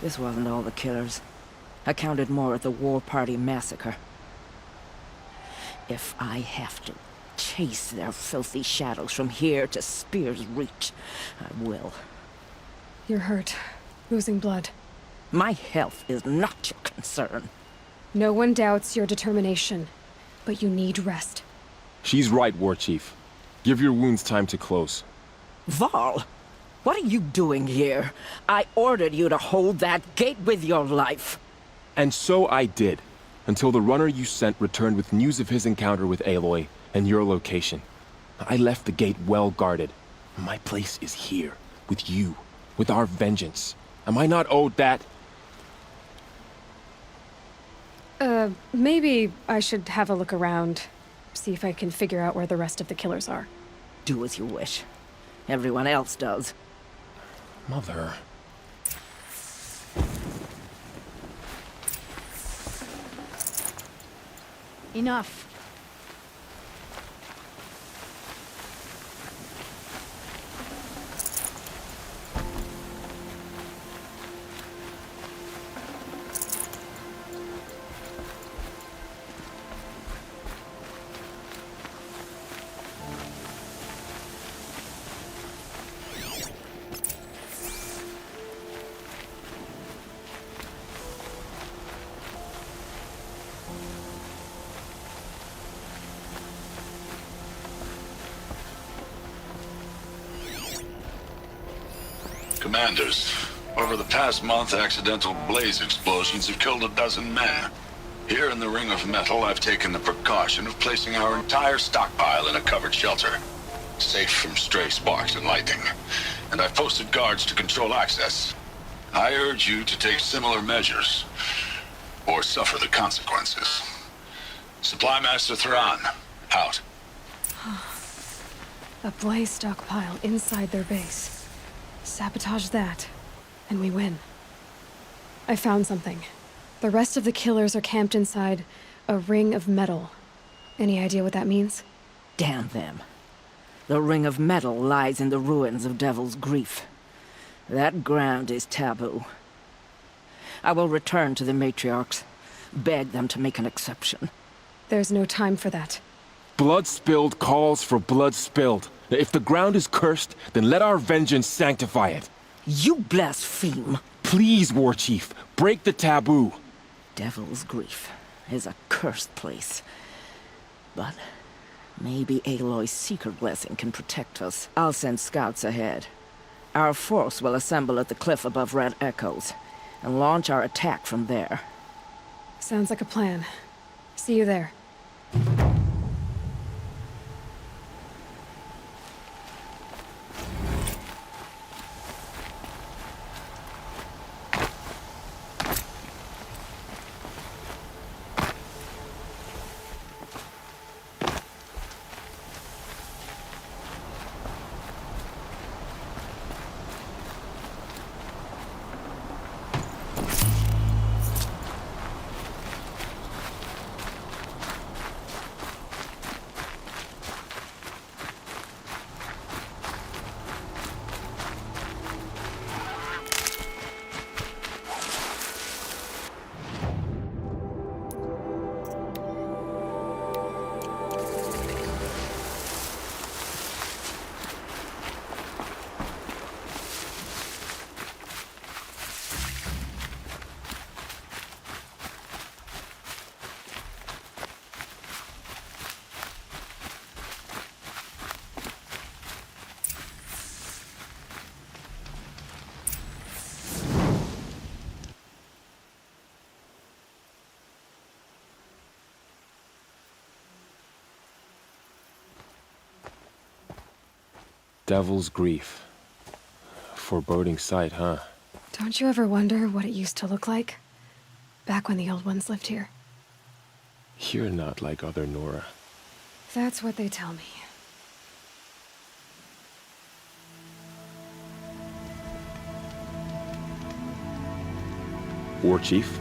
This wasn't all the killers. I counted more at the War Party massacre. If I have to chase their filthy shadows from here to Spear's Reach, I will. You're hurt. Losing blood. My health is not your concern. No one doubts your determination, but you need rest. She's right, War Chief. Give your wounds time to close. Val, what are you doing here? I ordered you to hold that gate with your life. And so I did, until the runner you sent returned with news of his encounter with Aloy and your location. I left the gate well guarded. My place is here, with you, with our vengeance. Am I not owed that? Maybe I should have a look around. See if I can figure out where the rest of the killers are. Do as you wish. Everyone else does. Mother... Enough. Commanders, over the past month, accidental blaze explosions have killed a dozen men. Here in the Ring of Metal, I've taken the precaution of placing our entire stockpile in a covered shelter, safe from stray sparks and lightning, and I've posted guards to control access. I urge you to take similar measures, or suffer the consequences. Supply Master Thran, out. A blaze stockpile inside their base. Sabotage that, and we win. I found something. The rest of the killers are camped inside a ring of metal. Any idea what that means? Damn them. The Ring of Metal lies in the ruins of Devil's Grief. That ground is taboo. I will return to the matriarchs, beg them to make an exception. There's no time for that. Blood spilled calls for blood spilled. If the ground is cursed, then let our vengeance sanctify it. You blaspheme! Please, War Chief, break the taboo. Devil's Grief is a cursed place. But maybe Aloy's secret blessing can protect us. I'll send scouts ahead. Our force will assemble at the cliff above Red Echoes, and launch our attack from there. Sounds like a plan. See you there. Devil's Grief. Foreboding sight, huh? Don't you ever wonder what it used to look like? Back when the old ones lived here. You're not like other Nora. That's what they tell me. War Chief?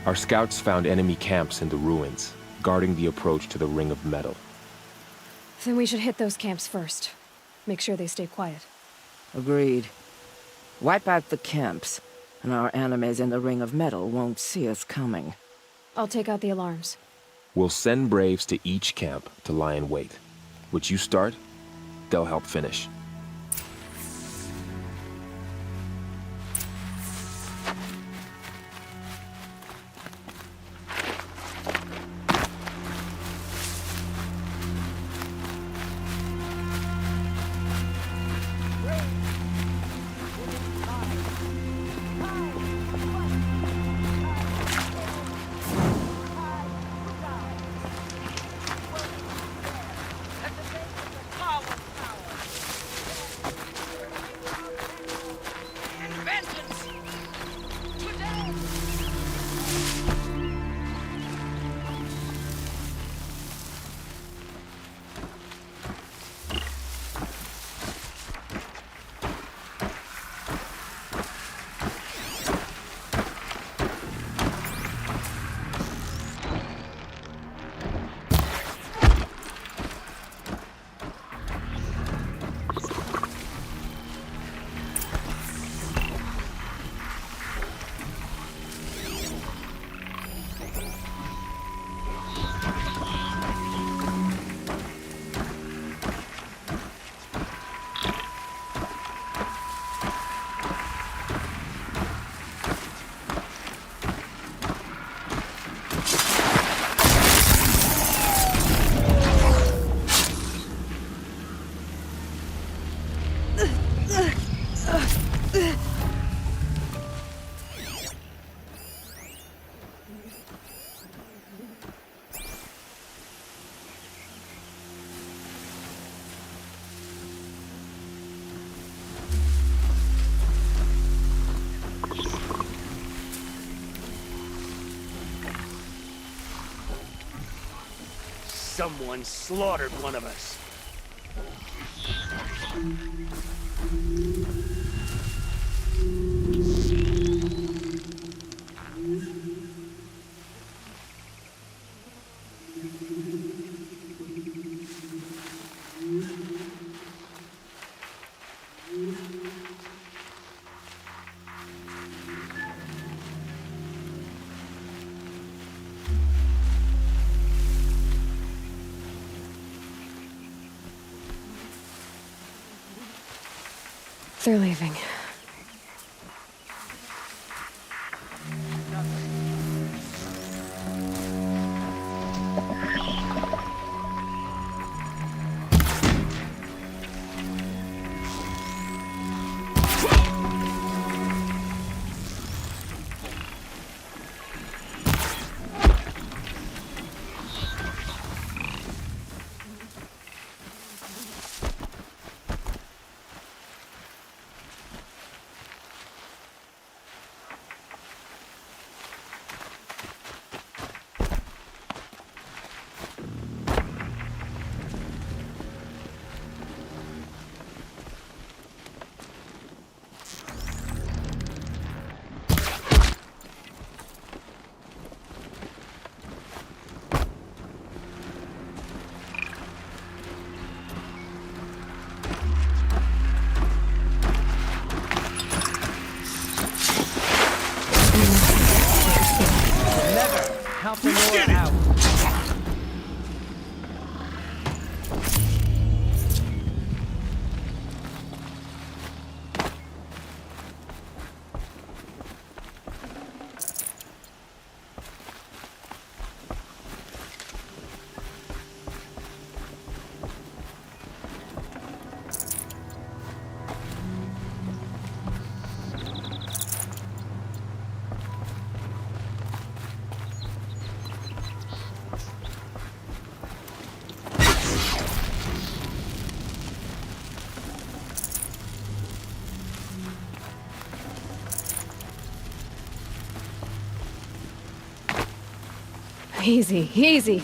Our scouts found enemy camps in the ruins, guarding the approach to the Ring of Metal. Then we should hit those camps first. Make sure they stay quiet. Agreed. Wipe out the camps, and our enemies in the Ring of Metal won't see us coming. I'll take out the alarms. We'll send Braves to each camp to lie in wait. What you start, they'll help finish. Someone slaughtered one of us. They're leaving. Help the Nora out. Easy, easy.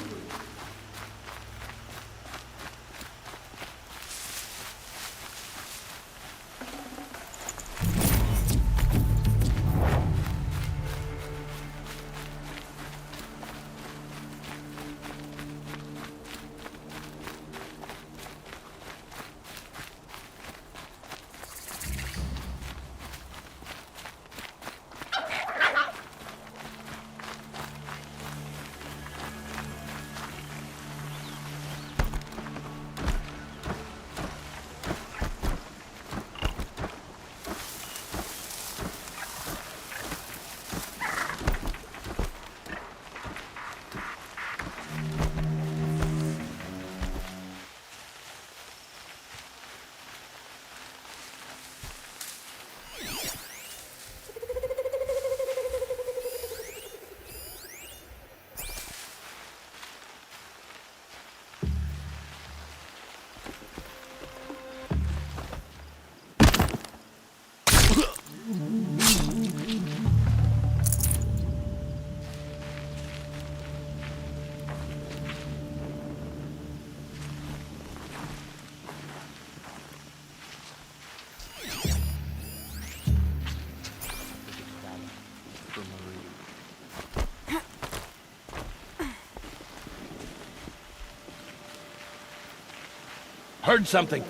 Heard something.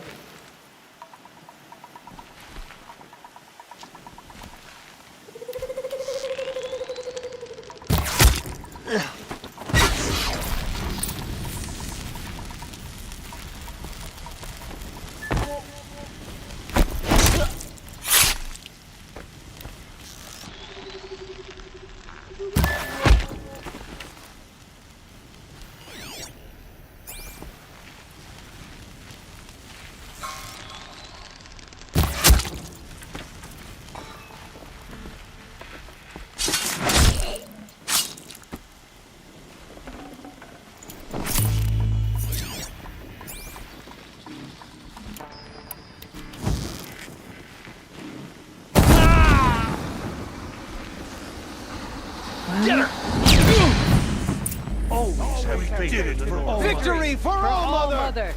Get her! We did it for all Victory for all mother!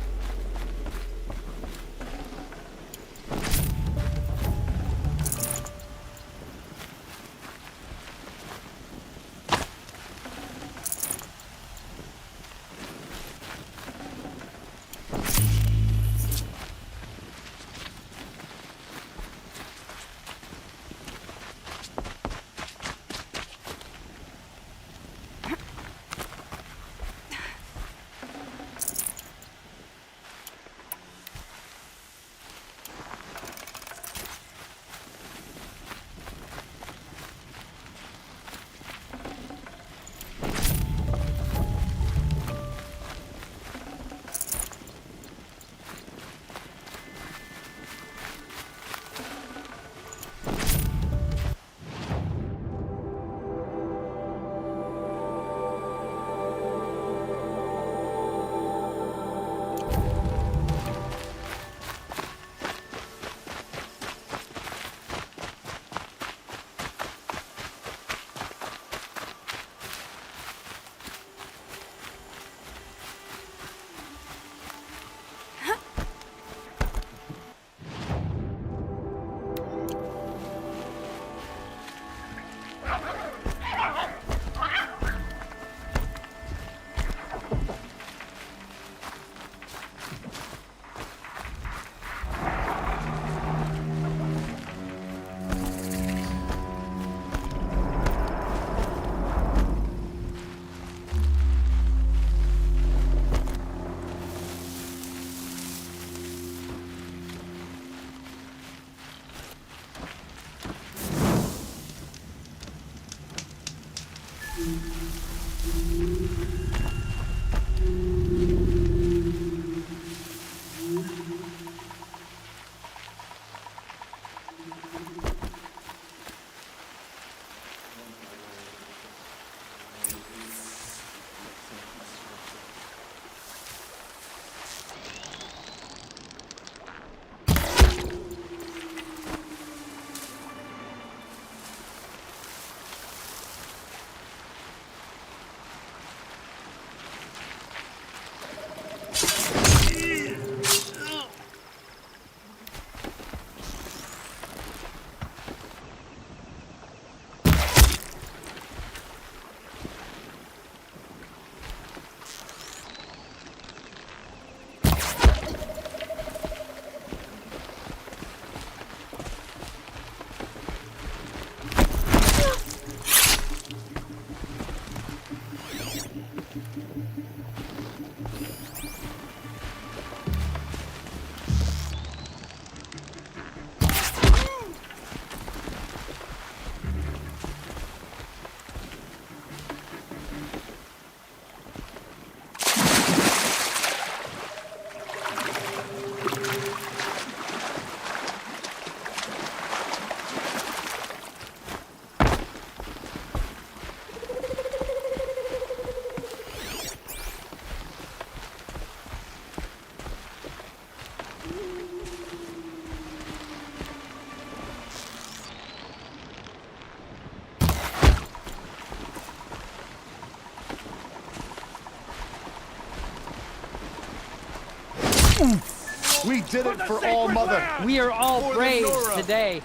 We did it for all mother. We are all brave today.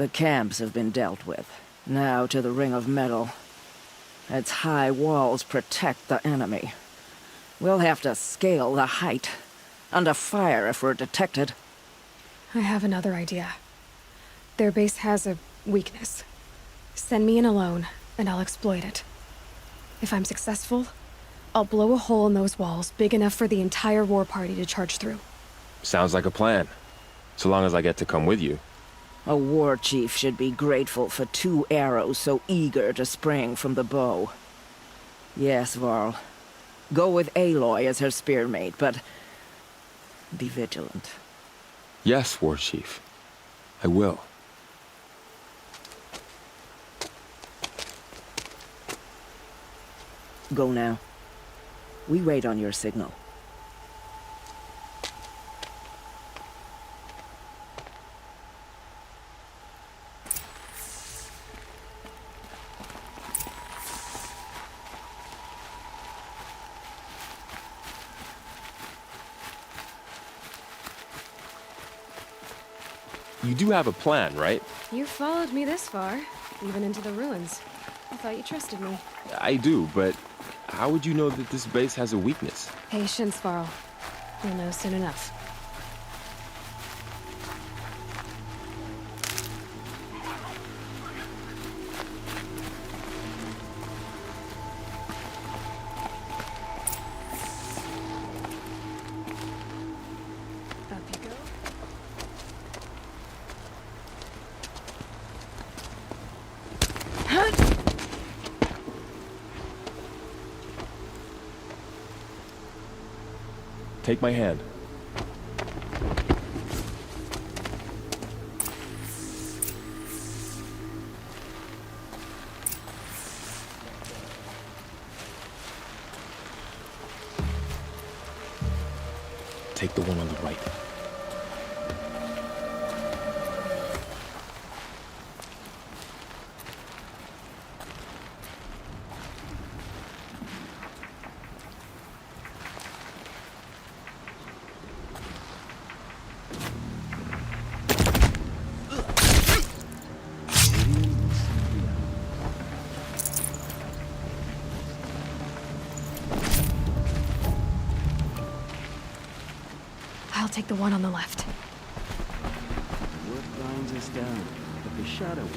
The camps have been dealt with. Now to the ring of metal. Its high walls protect the enemy. We'll have to scale the height. Under fire if we're detected. I have another idea. Their base has a weakness. Send me in alone, and I'll exploit it. If I'm successful, I'll blow a hole in those walls big enough for the entire war party to charge through. Sounds like a plan. So long as I get to come with you. A war chief should be grateful for 2 arrows so eager to spring from the bow. Yes, Varl. Go with Aloy as her spearmate, but be vigilant. Yes, War Chief. I will. Go now. We wait on your signal. You do have a plan, right? You followed me this far, even into the ruins. I thought you trusted me. I do, but how would you know that this base has a weakness? Patience, Varl. You'll know soon enough. Up you go. Take my hand. Take the one on the right. I'll take the one on the left. What binds us down? But the shadow work.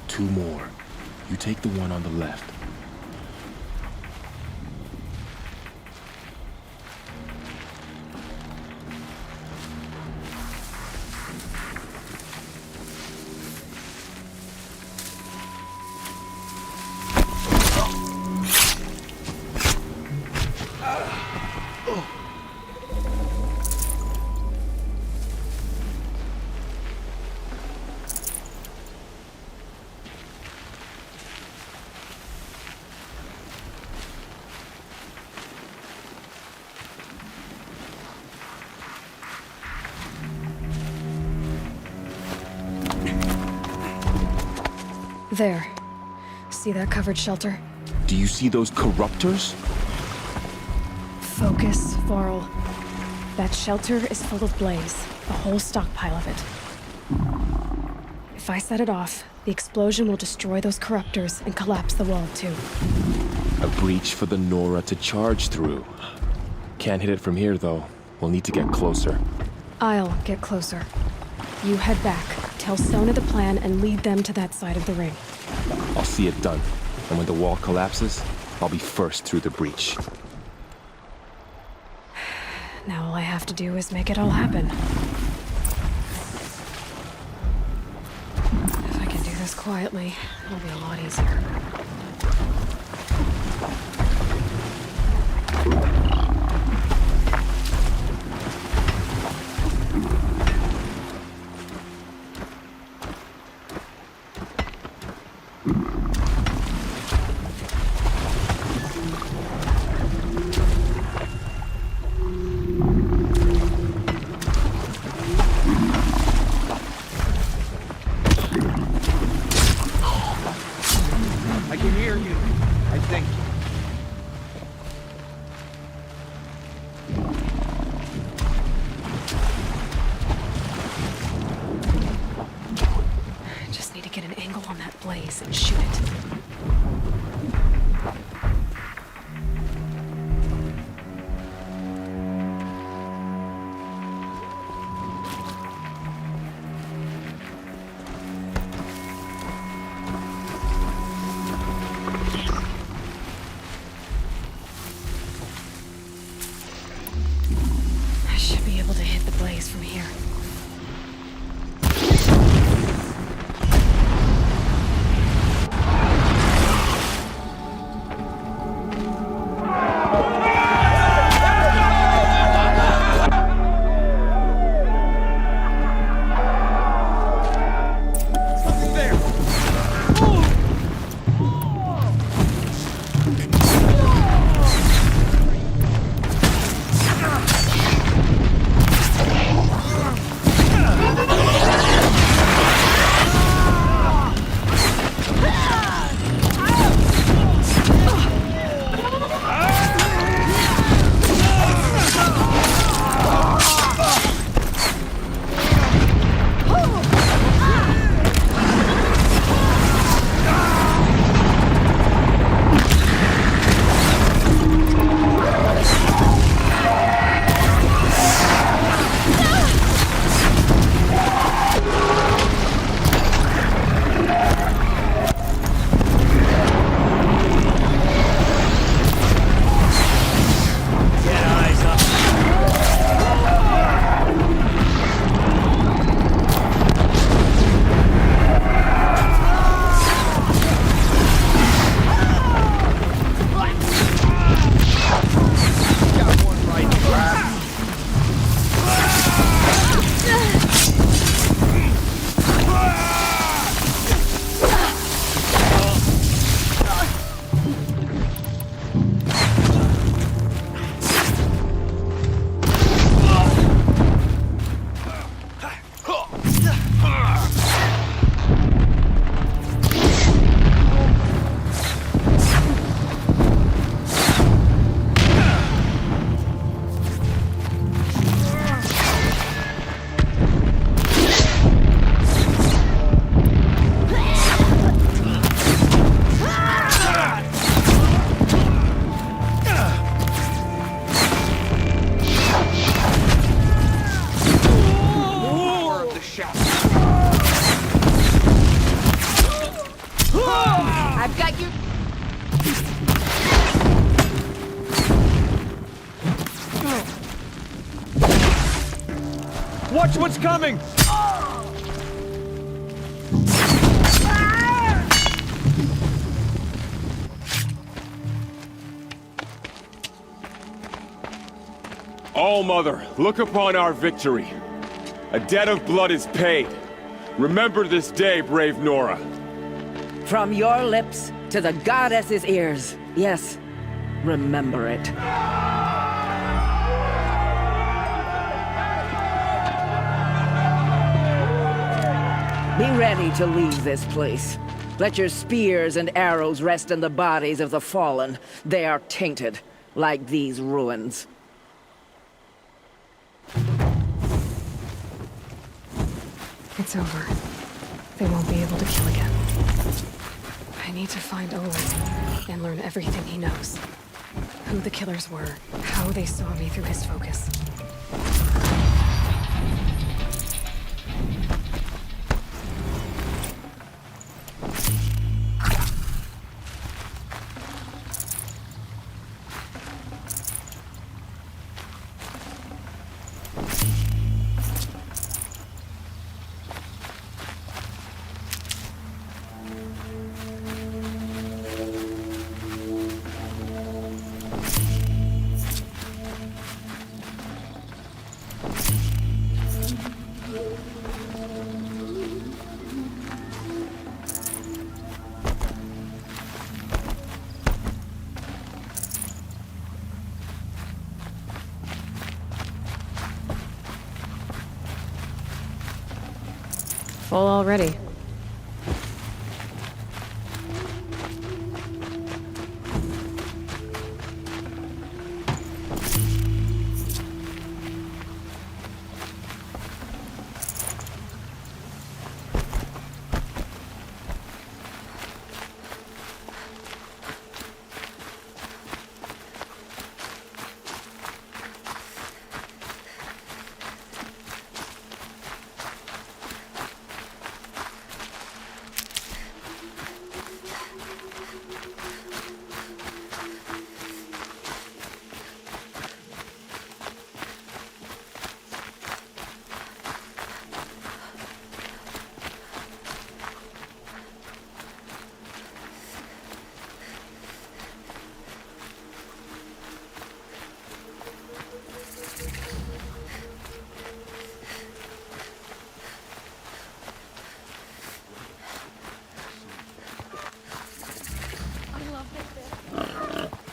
Two more. You take the one on the left. There. See that covered shelter? Do you see those corruptors? Focus, Varl. That shelter is full of blaze, a whole stockpile of it. If I set it off, the explosion will destroy those corruptors and collapse the wall too. A breach for the Nora to charge through. Can't hit it from here, though. We'll need to get closer. I'll get closer. You head back, tell Sona the plan, and lead them to that side of the ring. I'll see it done. And when the wall collapses, I'll be first through the breach. Now all I have to do is make it all happen. If I can do this quietly, it'll be a lot easier. I can hear you, I think. Just need to get an angle on that blaze and shoot it. I should be able to hit the blaze from here. I've got you. Watch what's coming! All-Mother, look upon our victory. A debt of blood is paid. Remember this day, brave Nora. From your lips to the goddess's ears. Yes, remember it. Be ready to leave this place. Let your spears and arrows rest in the bodies of the fallen. They are tainted, like these ruins. It's over. They won't be able to kill again. I need to find Aloy and learn everything he knows. Who the killers were, how they saw me through his focus. Full already.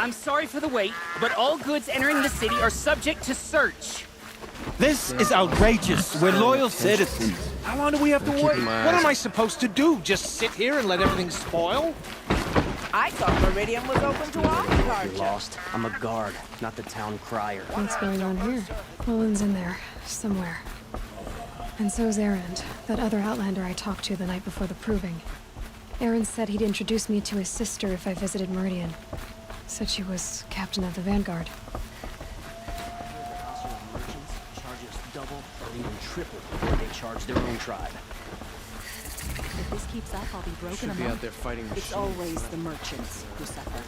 I'm sorry for the wait, but all goods entering the city are subject to search. This is outrageous. We're loyal citizens. How long do we have to wait? What am I supposed to do? Just sit here and let everything spoil? I thought Meridian was open to all cards. You're lost. I'm a guard, not the town crier. What's going on here? Olin's in there, somewhere. And so's Erend, that other Outlander I talked to the night before the proving. Erend said he'd introduce me to his sister if I visited Meridian. Said she was captain of the Vanguard. Merchants charge us double or even triple what they charge their own tribe. If this keeps up, I'll be broken Should be out there fighting machines. It's always the merchants who suffer.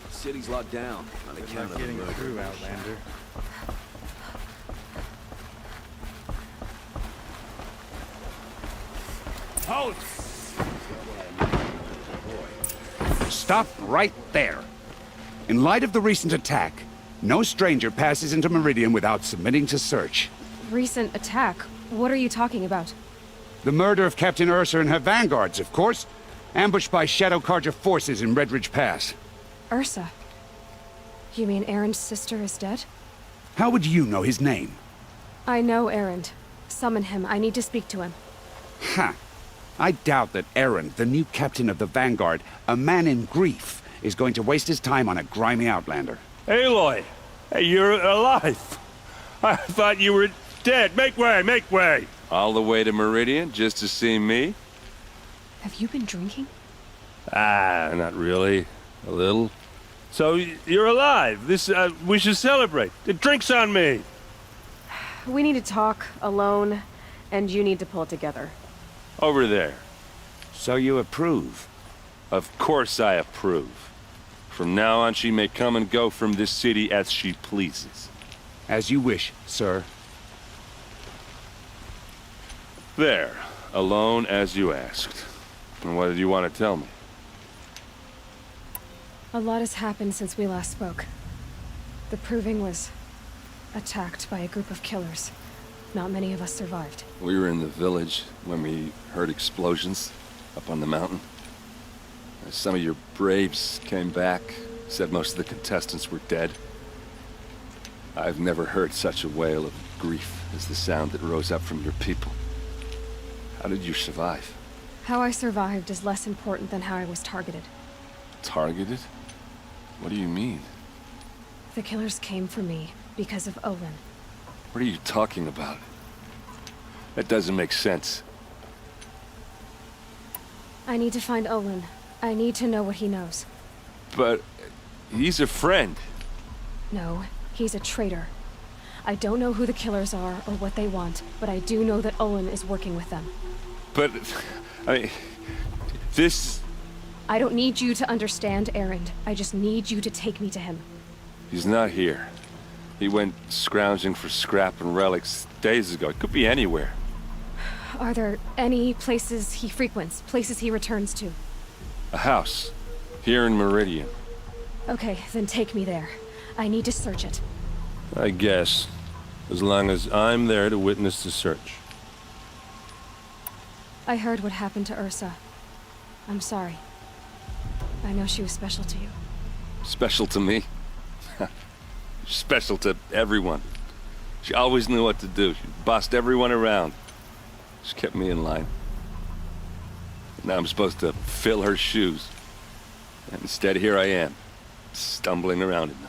The city's locked down on account of the murder. Through, Outlander. Halt! Stop right there. In light of the recent attack, no stranger passes into Meridian without submitting to search. Recent attack? What are you talking about? The murder of Captain Ursa and her vanguards, of course. Ambushed by Shadow Carja forces in Redridge Pass. Ursa? You mean Erend's sister is dead? How would you know his name? I know Erend. Summon him. I need to speak to him. Ha! I doubt that Erend, the new captain of the Vanguard, a man in grief, is going to waste his time on a grimy outlander. Aloy! Hey, you're alive! I thought you were dead. Make way, make way! All the way to Meridian just to see me? Have you been drinking? Ah, not really. A little. So, you're alive. We should celebrate. The drink's on me. We need to talk, alone, and you need to pull it together. Over there. So you approve? Of course I approve. From now on, she may come and go from this city as she pleases. As you wish, sir. There. Alone as you asked. And what did you want to tell me? A lot has happened since we last spoke. The Proving was attacked by a group of killers. Not many of us survived. We were in the village when we heard explosions up on the mountain. Some of your braves came back, said most of the contestants were dead. I've never heard such a wail of grief as the sound that rose up from your people. How did you survive? How I survived is less important than how I was targeted. Targeted? What do you mean? The killers came for me because of Olin. What are you talking about? That doesn't make sense. I need to find Olin. I need to know what he knows. But he's a friend. No, he's a traitor. I don't know who the killers are or what they want, but I do know that Olin is working with them. But, I mean, this... I don't need you to understand, Erend. I just need you to take me to him. He's not here. He went scrounging for scrap and relics days ago. It could be anywhere. Are there any places he frequents, places he returns to? A house. Here in Meridian. Okay, then take me there. I need to search it. I guess. As long as I'm there to witness the search. I heard what happened to Ursa. I'm sorry. I know she was special to you. Special to me? Special to everyone. She always knew what to do. She bossed everyone around. She kept me in line. Now I'm supposed to fill her shoes. And instead, here I am, stumbling around in them.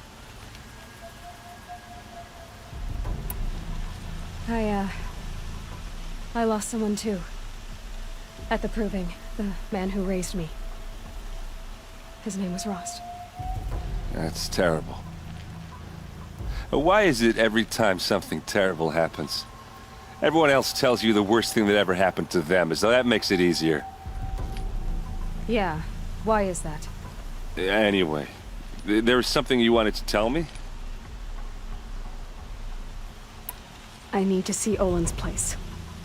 I lost someone too. At the proving, the man who raised me. His name was Rost. That's terrible. Why is it every time something terrible happens, everyone else tells you the worst thing that ever happened to them, as though that makes it easier? Yeah, why is that? Anyway, there was something you wanted to tell me? I need to see Olin's place.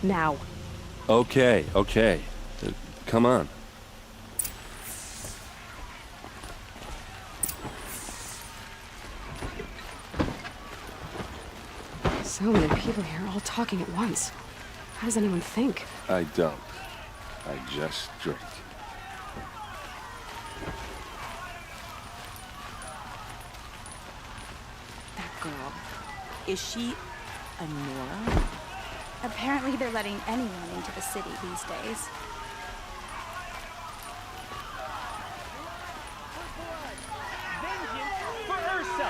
Now. Okay. Come on. So many people here, all talking at once. How does anyone think? I don't. I just drink. That girl. Is she a Nora? Apparently they're letting anyone into the city these days. Vengeance for Ursa!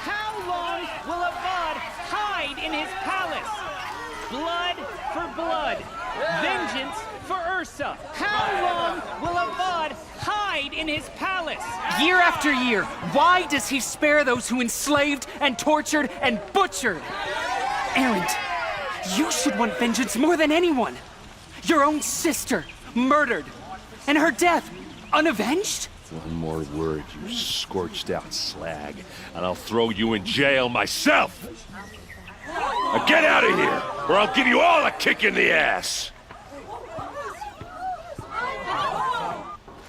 How long will a Vod hide in his palace? Blood for blood. Vengeance for Ursa. How long will a Vod hide in his palace? Year after year, why does he spare those who enslaved and tortured and butchered? Errant, you should want vengeance more than anyone. Your own sister, murdered, and her death, unavenged? One more word, you scorched out slag, and I'll throw you in jail myself! Now get out of here, or I'll give you all a kick in the ass!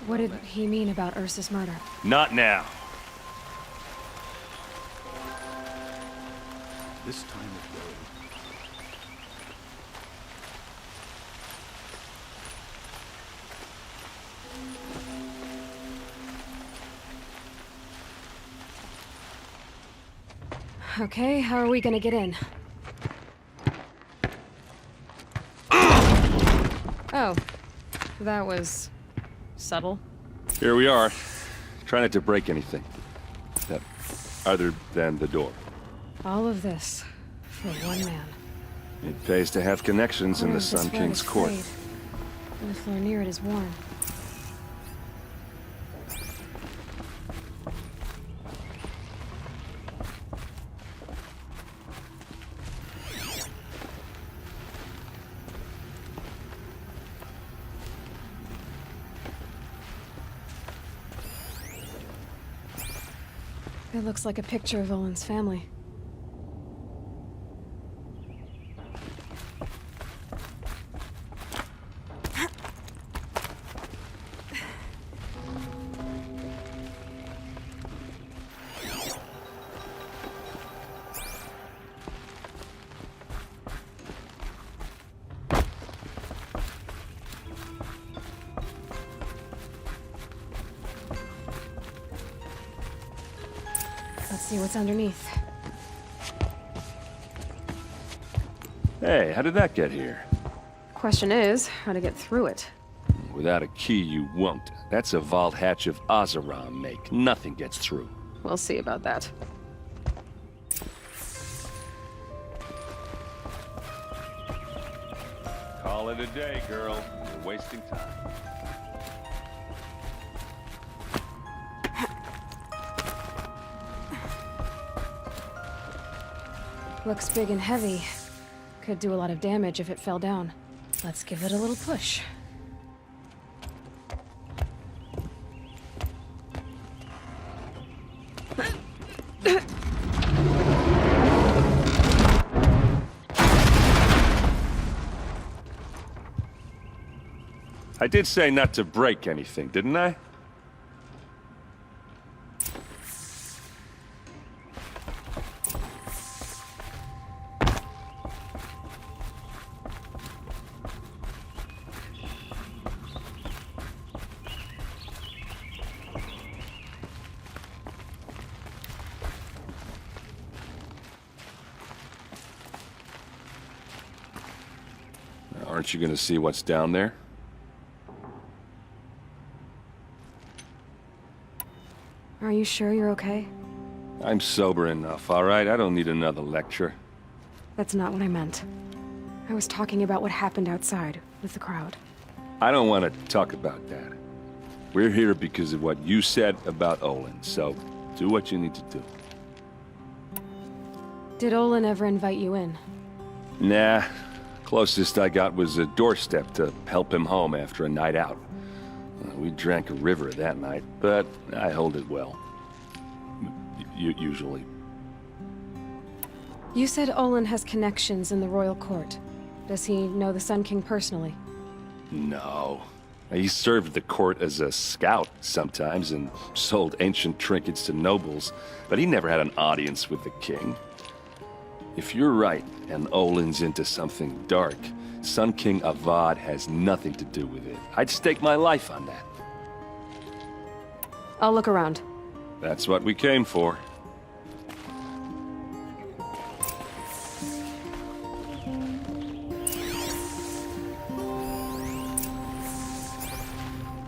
What did he mean about Ursa's murder? Not now. This time of day. Okay, how are we gonna get in? Oh, that was subtle. Here we are. Try not to break anything. Other than the door. All of this for one man. It pays to have connections in the Sun King's court. And the floor near it is worn. It looks like a picture of Olin's family. Let's see what's underneath. Hey, how did that get here? Question is, how to get through it. Without a key, you won't. That's a vault hatch of Oseram make. Nothing gets through. We'll see about that. Call it a day, girl. You're wasting time. Looks big and heavy. Could do a lot of damage if it fell down. Let's give it a little push. I did say not to break anything, didn't I? All Aren't you gonna see what's down there? Are you sure you're okay? I'm sober enough, all right? I don't need another lecture. That's not what I meant. I was talking about what happened outside, with the crowd. I don't want to talk about that. We're here because of what you said about Olin, so do what you need to do. Did Olin ever invite you in? Nah. Closest I got was a doorstep to help him home after a night out. We drank a river that night, but I hold it well. Usually. You said Olin has connections in the royal court. Does he know the Sun King personally? No. He served the court as a scout sometimes and sold ancient trinkets to nobles, but he never had an audience with the king. If you're right, and Olin's into something dark, Sun King Avad has nothing to do with it. I'd stake my life on that. I'll look around. That's what we came for.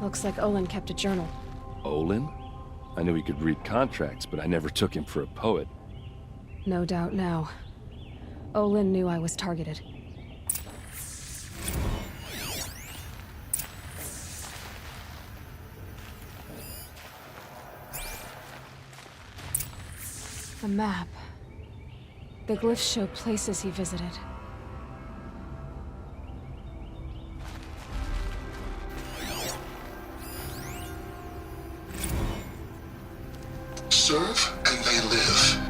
Looks like Olin kept a journal. Olin? I knew he could read contracts, but I never took him for a poet. No doubt now. Olin knew I was targeted. A map. The glyphs show places he visited. Serve and they live.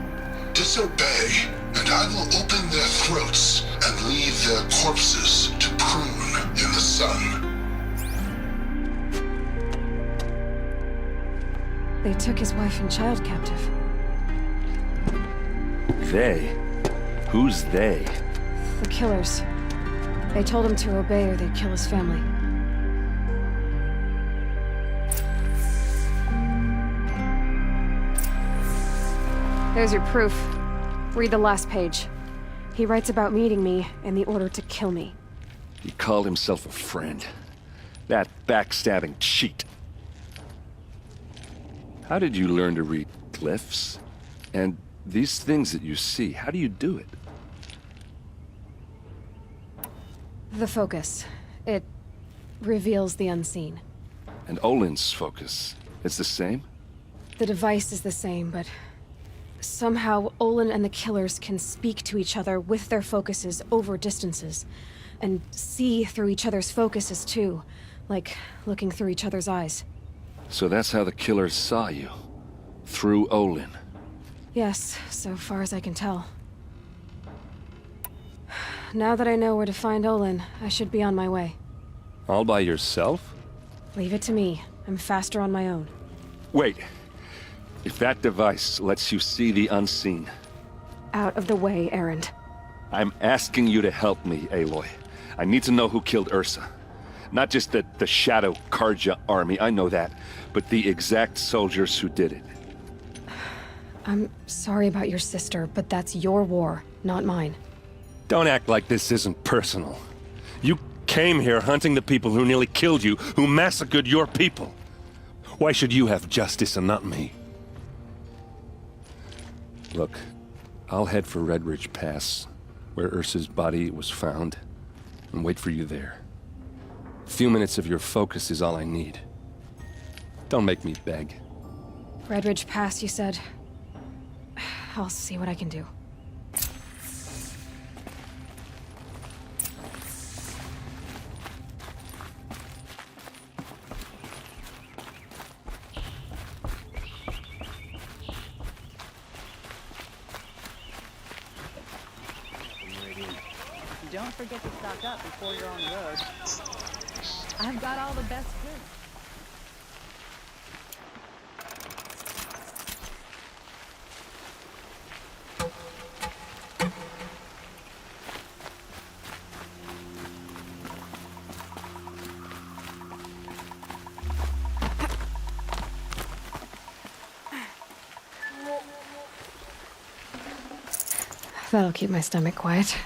Disobey, and I will open their throats and leave their corpses to prune in the sun. They took his wife and child captive. They? Who's they? The killers. They told him to obey or they'd kill his family. There's your proof. Read the last page. He writes about meeting me and the order to kill me. He called himself a friend. That backstabbing cheat. How did you learn to read glyphs? And these things that you see, how do you do it? The focus. It reveals the unseen. And Olin's focus, it's the same? The device is the same, but somehow Olin and the killers can speak to each other with their focuses over distances, and see through each other's focuses too, like looking through each other's eyes. So that's how the killers saw you? Through Olin? Yes, so far as I can tell. Now that I know where to find Olin, I should be on my way. All by yourself? Leave it to me. I'm faster on my own. Wait. If that device lets you see the unseen... Out of the way, errand. I'm asking you to help me, Aloy. I need to know who killed Ursa. Not just the Shadow Karja army, I know that, but the exact soldiers who did it. I'm sorry about your sister, but that's your war, not mine. Don't act like this isn't personal. You came here hunting the people who nearly killed you, who massacred your people. Why should you have justice and not me? Look, I'll head for Red Ridge Pass, where Ursa's body was found, and wait for you there. A few minutes of your focus is all I need. Don't make me beg. Red Ridge Pass, you said? I'll see what I can do. Don't forget to stock up before you're on the road. I've got all the best goods. That'll keep my stomach quiet.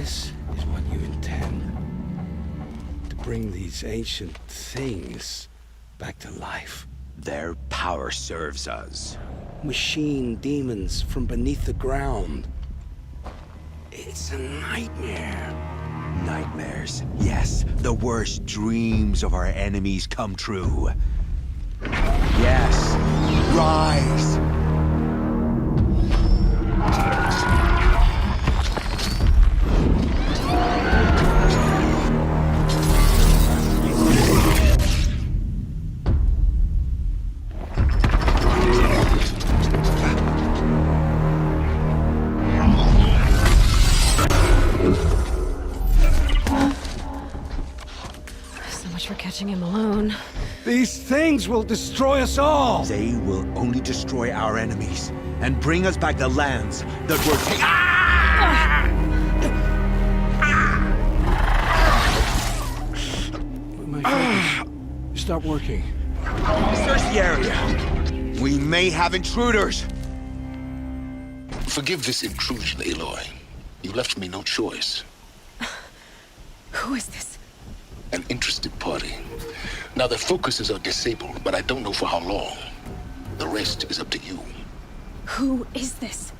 this is what you intend. To bring these ancient things back to life. Their power serves us. Machine demons from beneath the ground. It's a nightmare. Nightmares. Yes, the worst dreams of our enemies come true. Yes, rise! For catching him alone. These things will destroy us all! They will only destroy our enemies and bring us back the lands that were taken. My focus. Stop working. Search the area. We may have intruders. Forgive this intrusion, Aloy. You left me no choice. Who is this? An interested party. Now their focuses are disabled, but I don't know for how long. The rest is up to you. Who is this?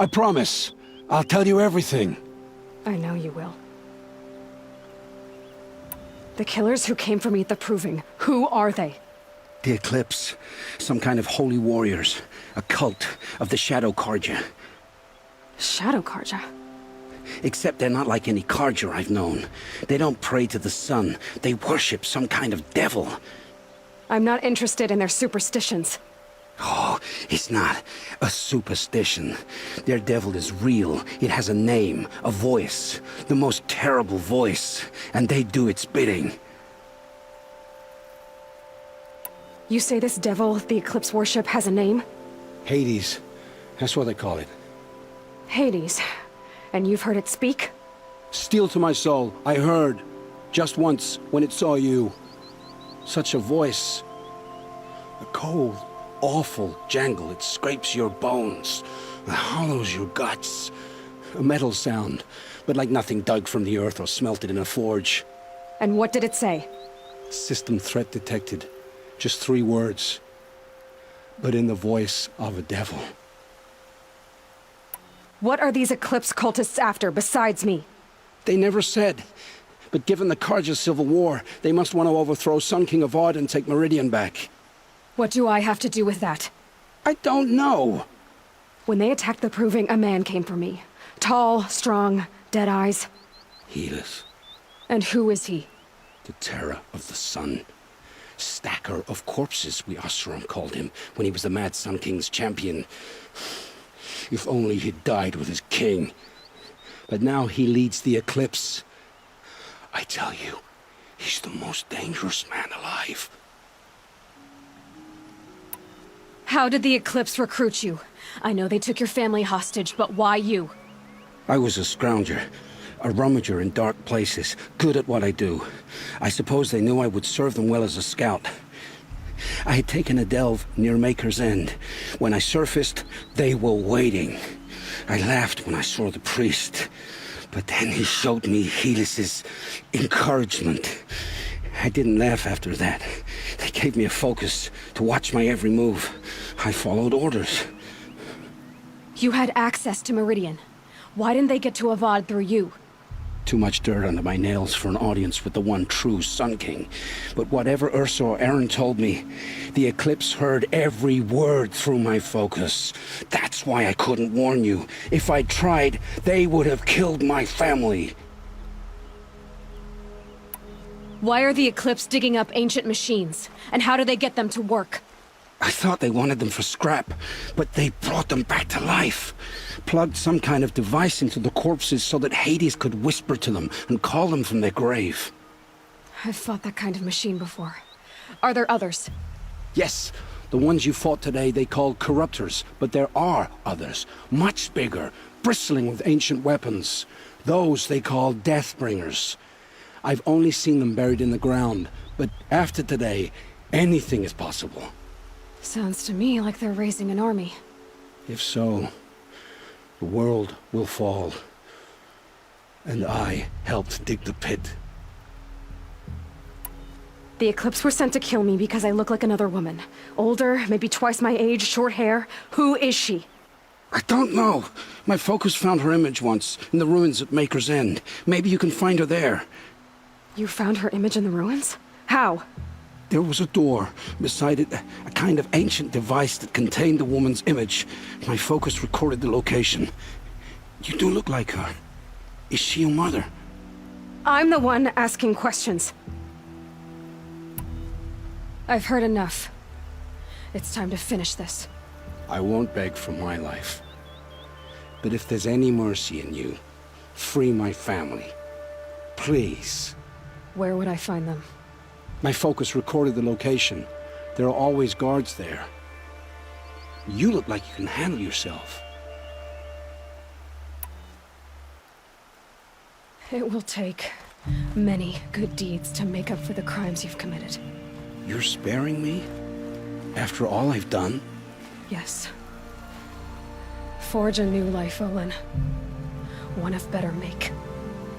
promise. I'll tell you everything. I know you will. The killers who came for me at the Proving, who are they? The Eclipse. Some kind of holy warriors. A cult of the Shadow Carja. Shadow Carja? Except they're not like any Carja I've known. They don't pray to the sun. They worship some kind of devil. I'm not interested in their superstitions. Oh, it's not a superstition. Their devil is real. It has a name, a voice. The most terrible voice. And they do its bidding. You say this devil the Eclipse worship has a name? Hades. That's what they call it. Hades. And you've heard it speak? Steel to my soul, I heard. Just once, when it saw you. Such a voice. A cold, awful jangle. It scrapes your bones. It hollows your guts. A metal sound, but like nothing dug from the earth or smelted in a forge. And what did it say? System threat detected. Just 3 words. But in the voice of a devil. What are these Eclipse cultists after, besides me? They never said. But given the Carja civil war, they must want to overthrow Sun King Avad and take Meridian back. What do I have to do with that? I don't know. When they attacked the Proving, a man came for me. Tall, strong, dead eyes. Helis. And who is he? The terror of the sun. Stacker of corpses, we Oseram called him, when he was the Mad Sun King's champion. If only he'd died with his king. But now he leads the Eclipse. I tell you, he's the most dangerous man alive. How did the Eclipse recruit you? I know they took your family hostage, but why you? I was a scrounger, a rummager in dark places, good at what I do. I suppose they knew I would serve them well as a scout. I had taken a delve near Maker's End. When I surfaced, they were waiting. I laughed when I saw the priest, but then he showed me Helis's encouragement. I didn't laugh after that. They gave me a focus to watch my every move. I followed orders. You had access to Meridian. Why didn't they get to Avad through you? Too much dirt under my nails for an audience with the one true Sun King. But whatever Ursa or Aaron told me, the Eclipse heard every word through my focus. That's why I couldn't warn you. If I'd tried, they would have killed my family. Why are the Eclipse digging up ancient machines? And how do they get them to work? I thought they wanted them for scrap, but they brought them back to life. Plugged some kind of device into the corpses so that Hades could whisper to them and call them from their grave. I've fought that kind of machine before. Are there others? Yes, the ones you fought today they called corruptors, but there are others, much bigger, bristling with ancient weapons. Those they call Deathbringers. I've only seen them buried in the ground, but after today, anything is possible. Sounds to me like they're raising an army. If so, the world will fall. And I helped dig the pit. The Eclipse were sent to kill me because I look like another woman. Older, maybe twice my age, short hair. Who is she? I don't know. My focus found her image once, in the ruins at Maker's End. Maybe you can find her there. You found her image in the ruins? How? There was a door. Beside it, a kind of ancient device that contained the woman's image. My focus recorded the location. You do look like her. Is she your mother? I'm the one asking questions. I've heard enough. It's time to finish this. I won't beg for my life. But if there's any mercy in you, free my family. Please. Where would I find them? My focus recorded the location. There are always guards there. You look like you can handle yourself. It will take many good deeds to make up for the crimes you've committed. You're sparing me? After all I've done? Yes. Forge a new life, Olin. One of better make.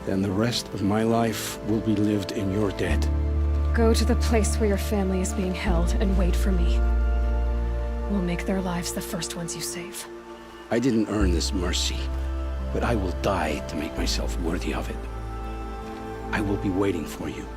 Then the rest of my life will be lived in your debt. Go to the place where your family is being held and wait for me. We'll make their lives the first ones you save. I didn't earn this mercy, but I will die to make myself worthy of it. I will be waiting for you.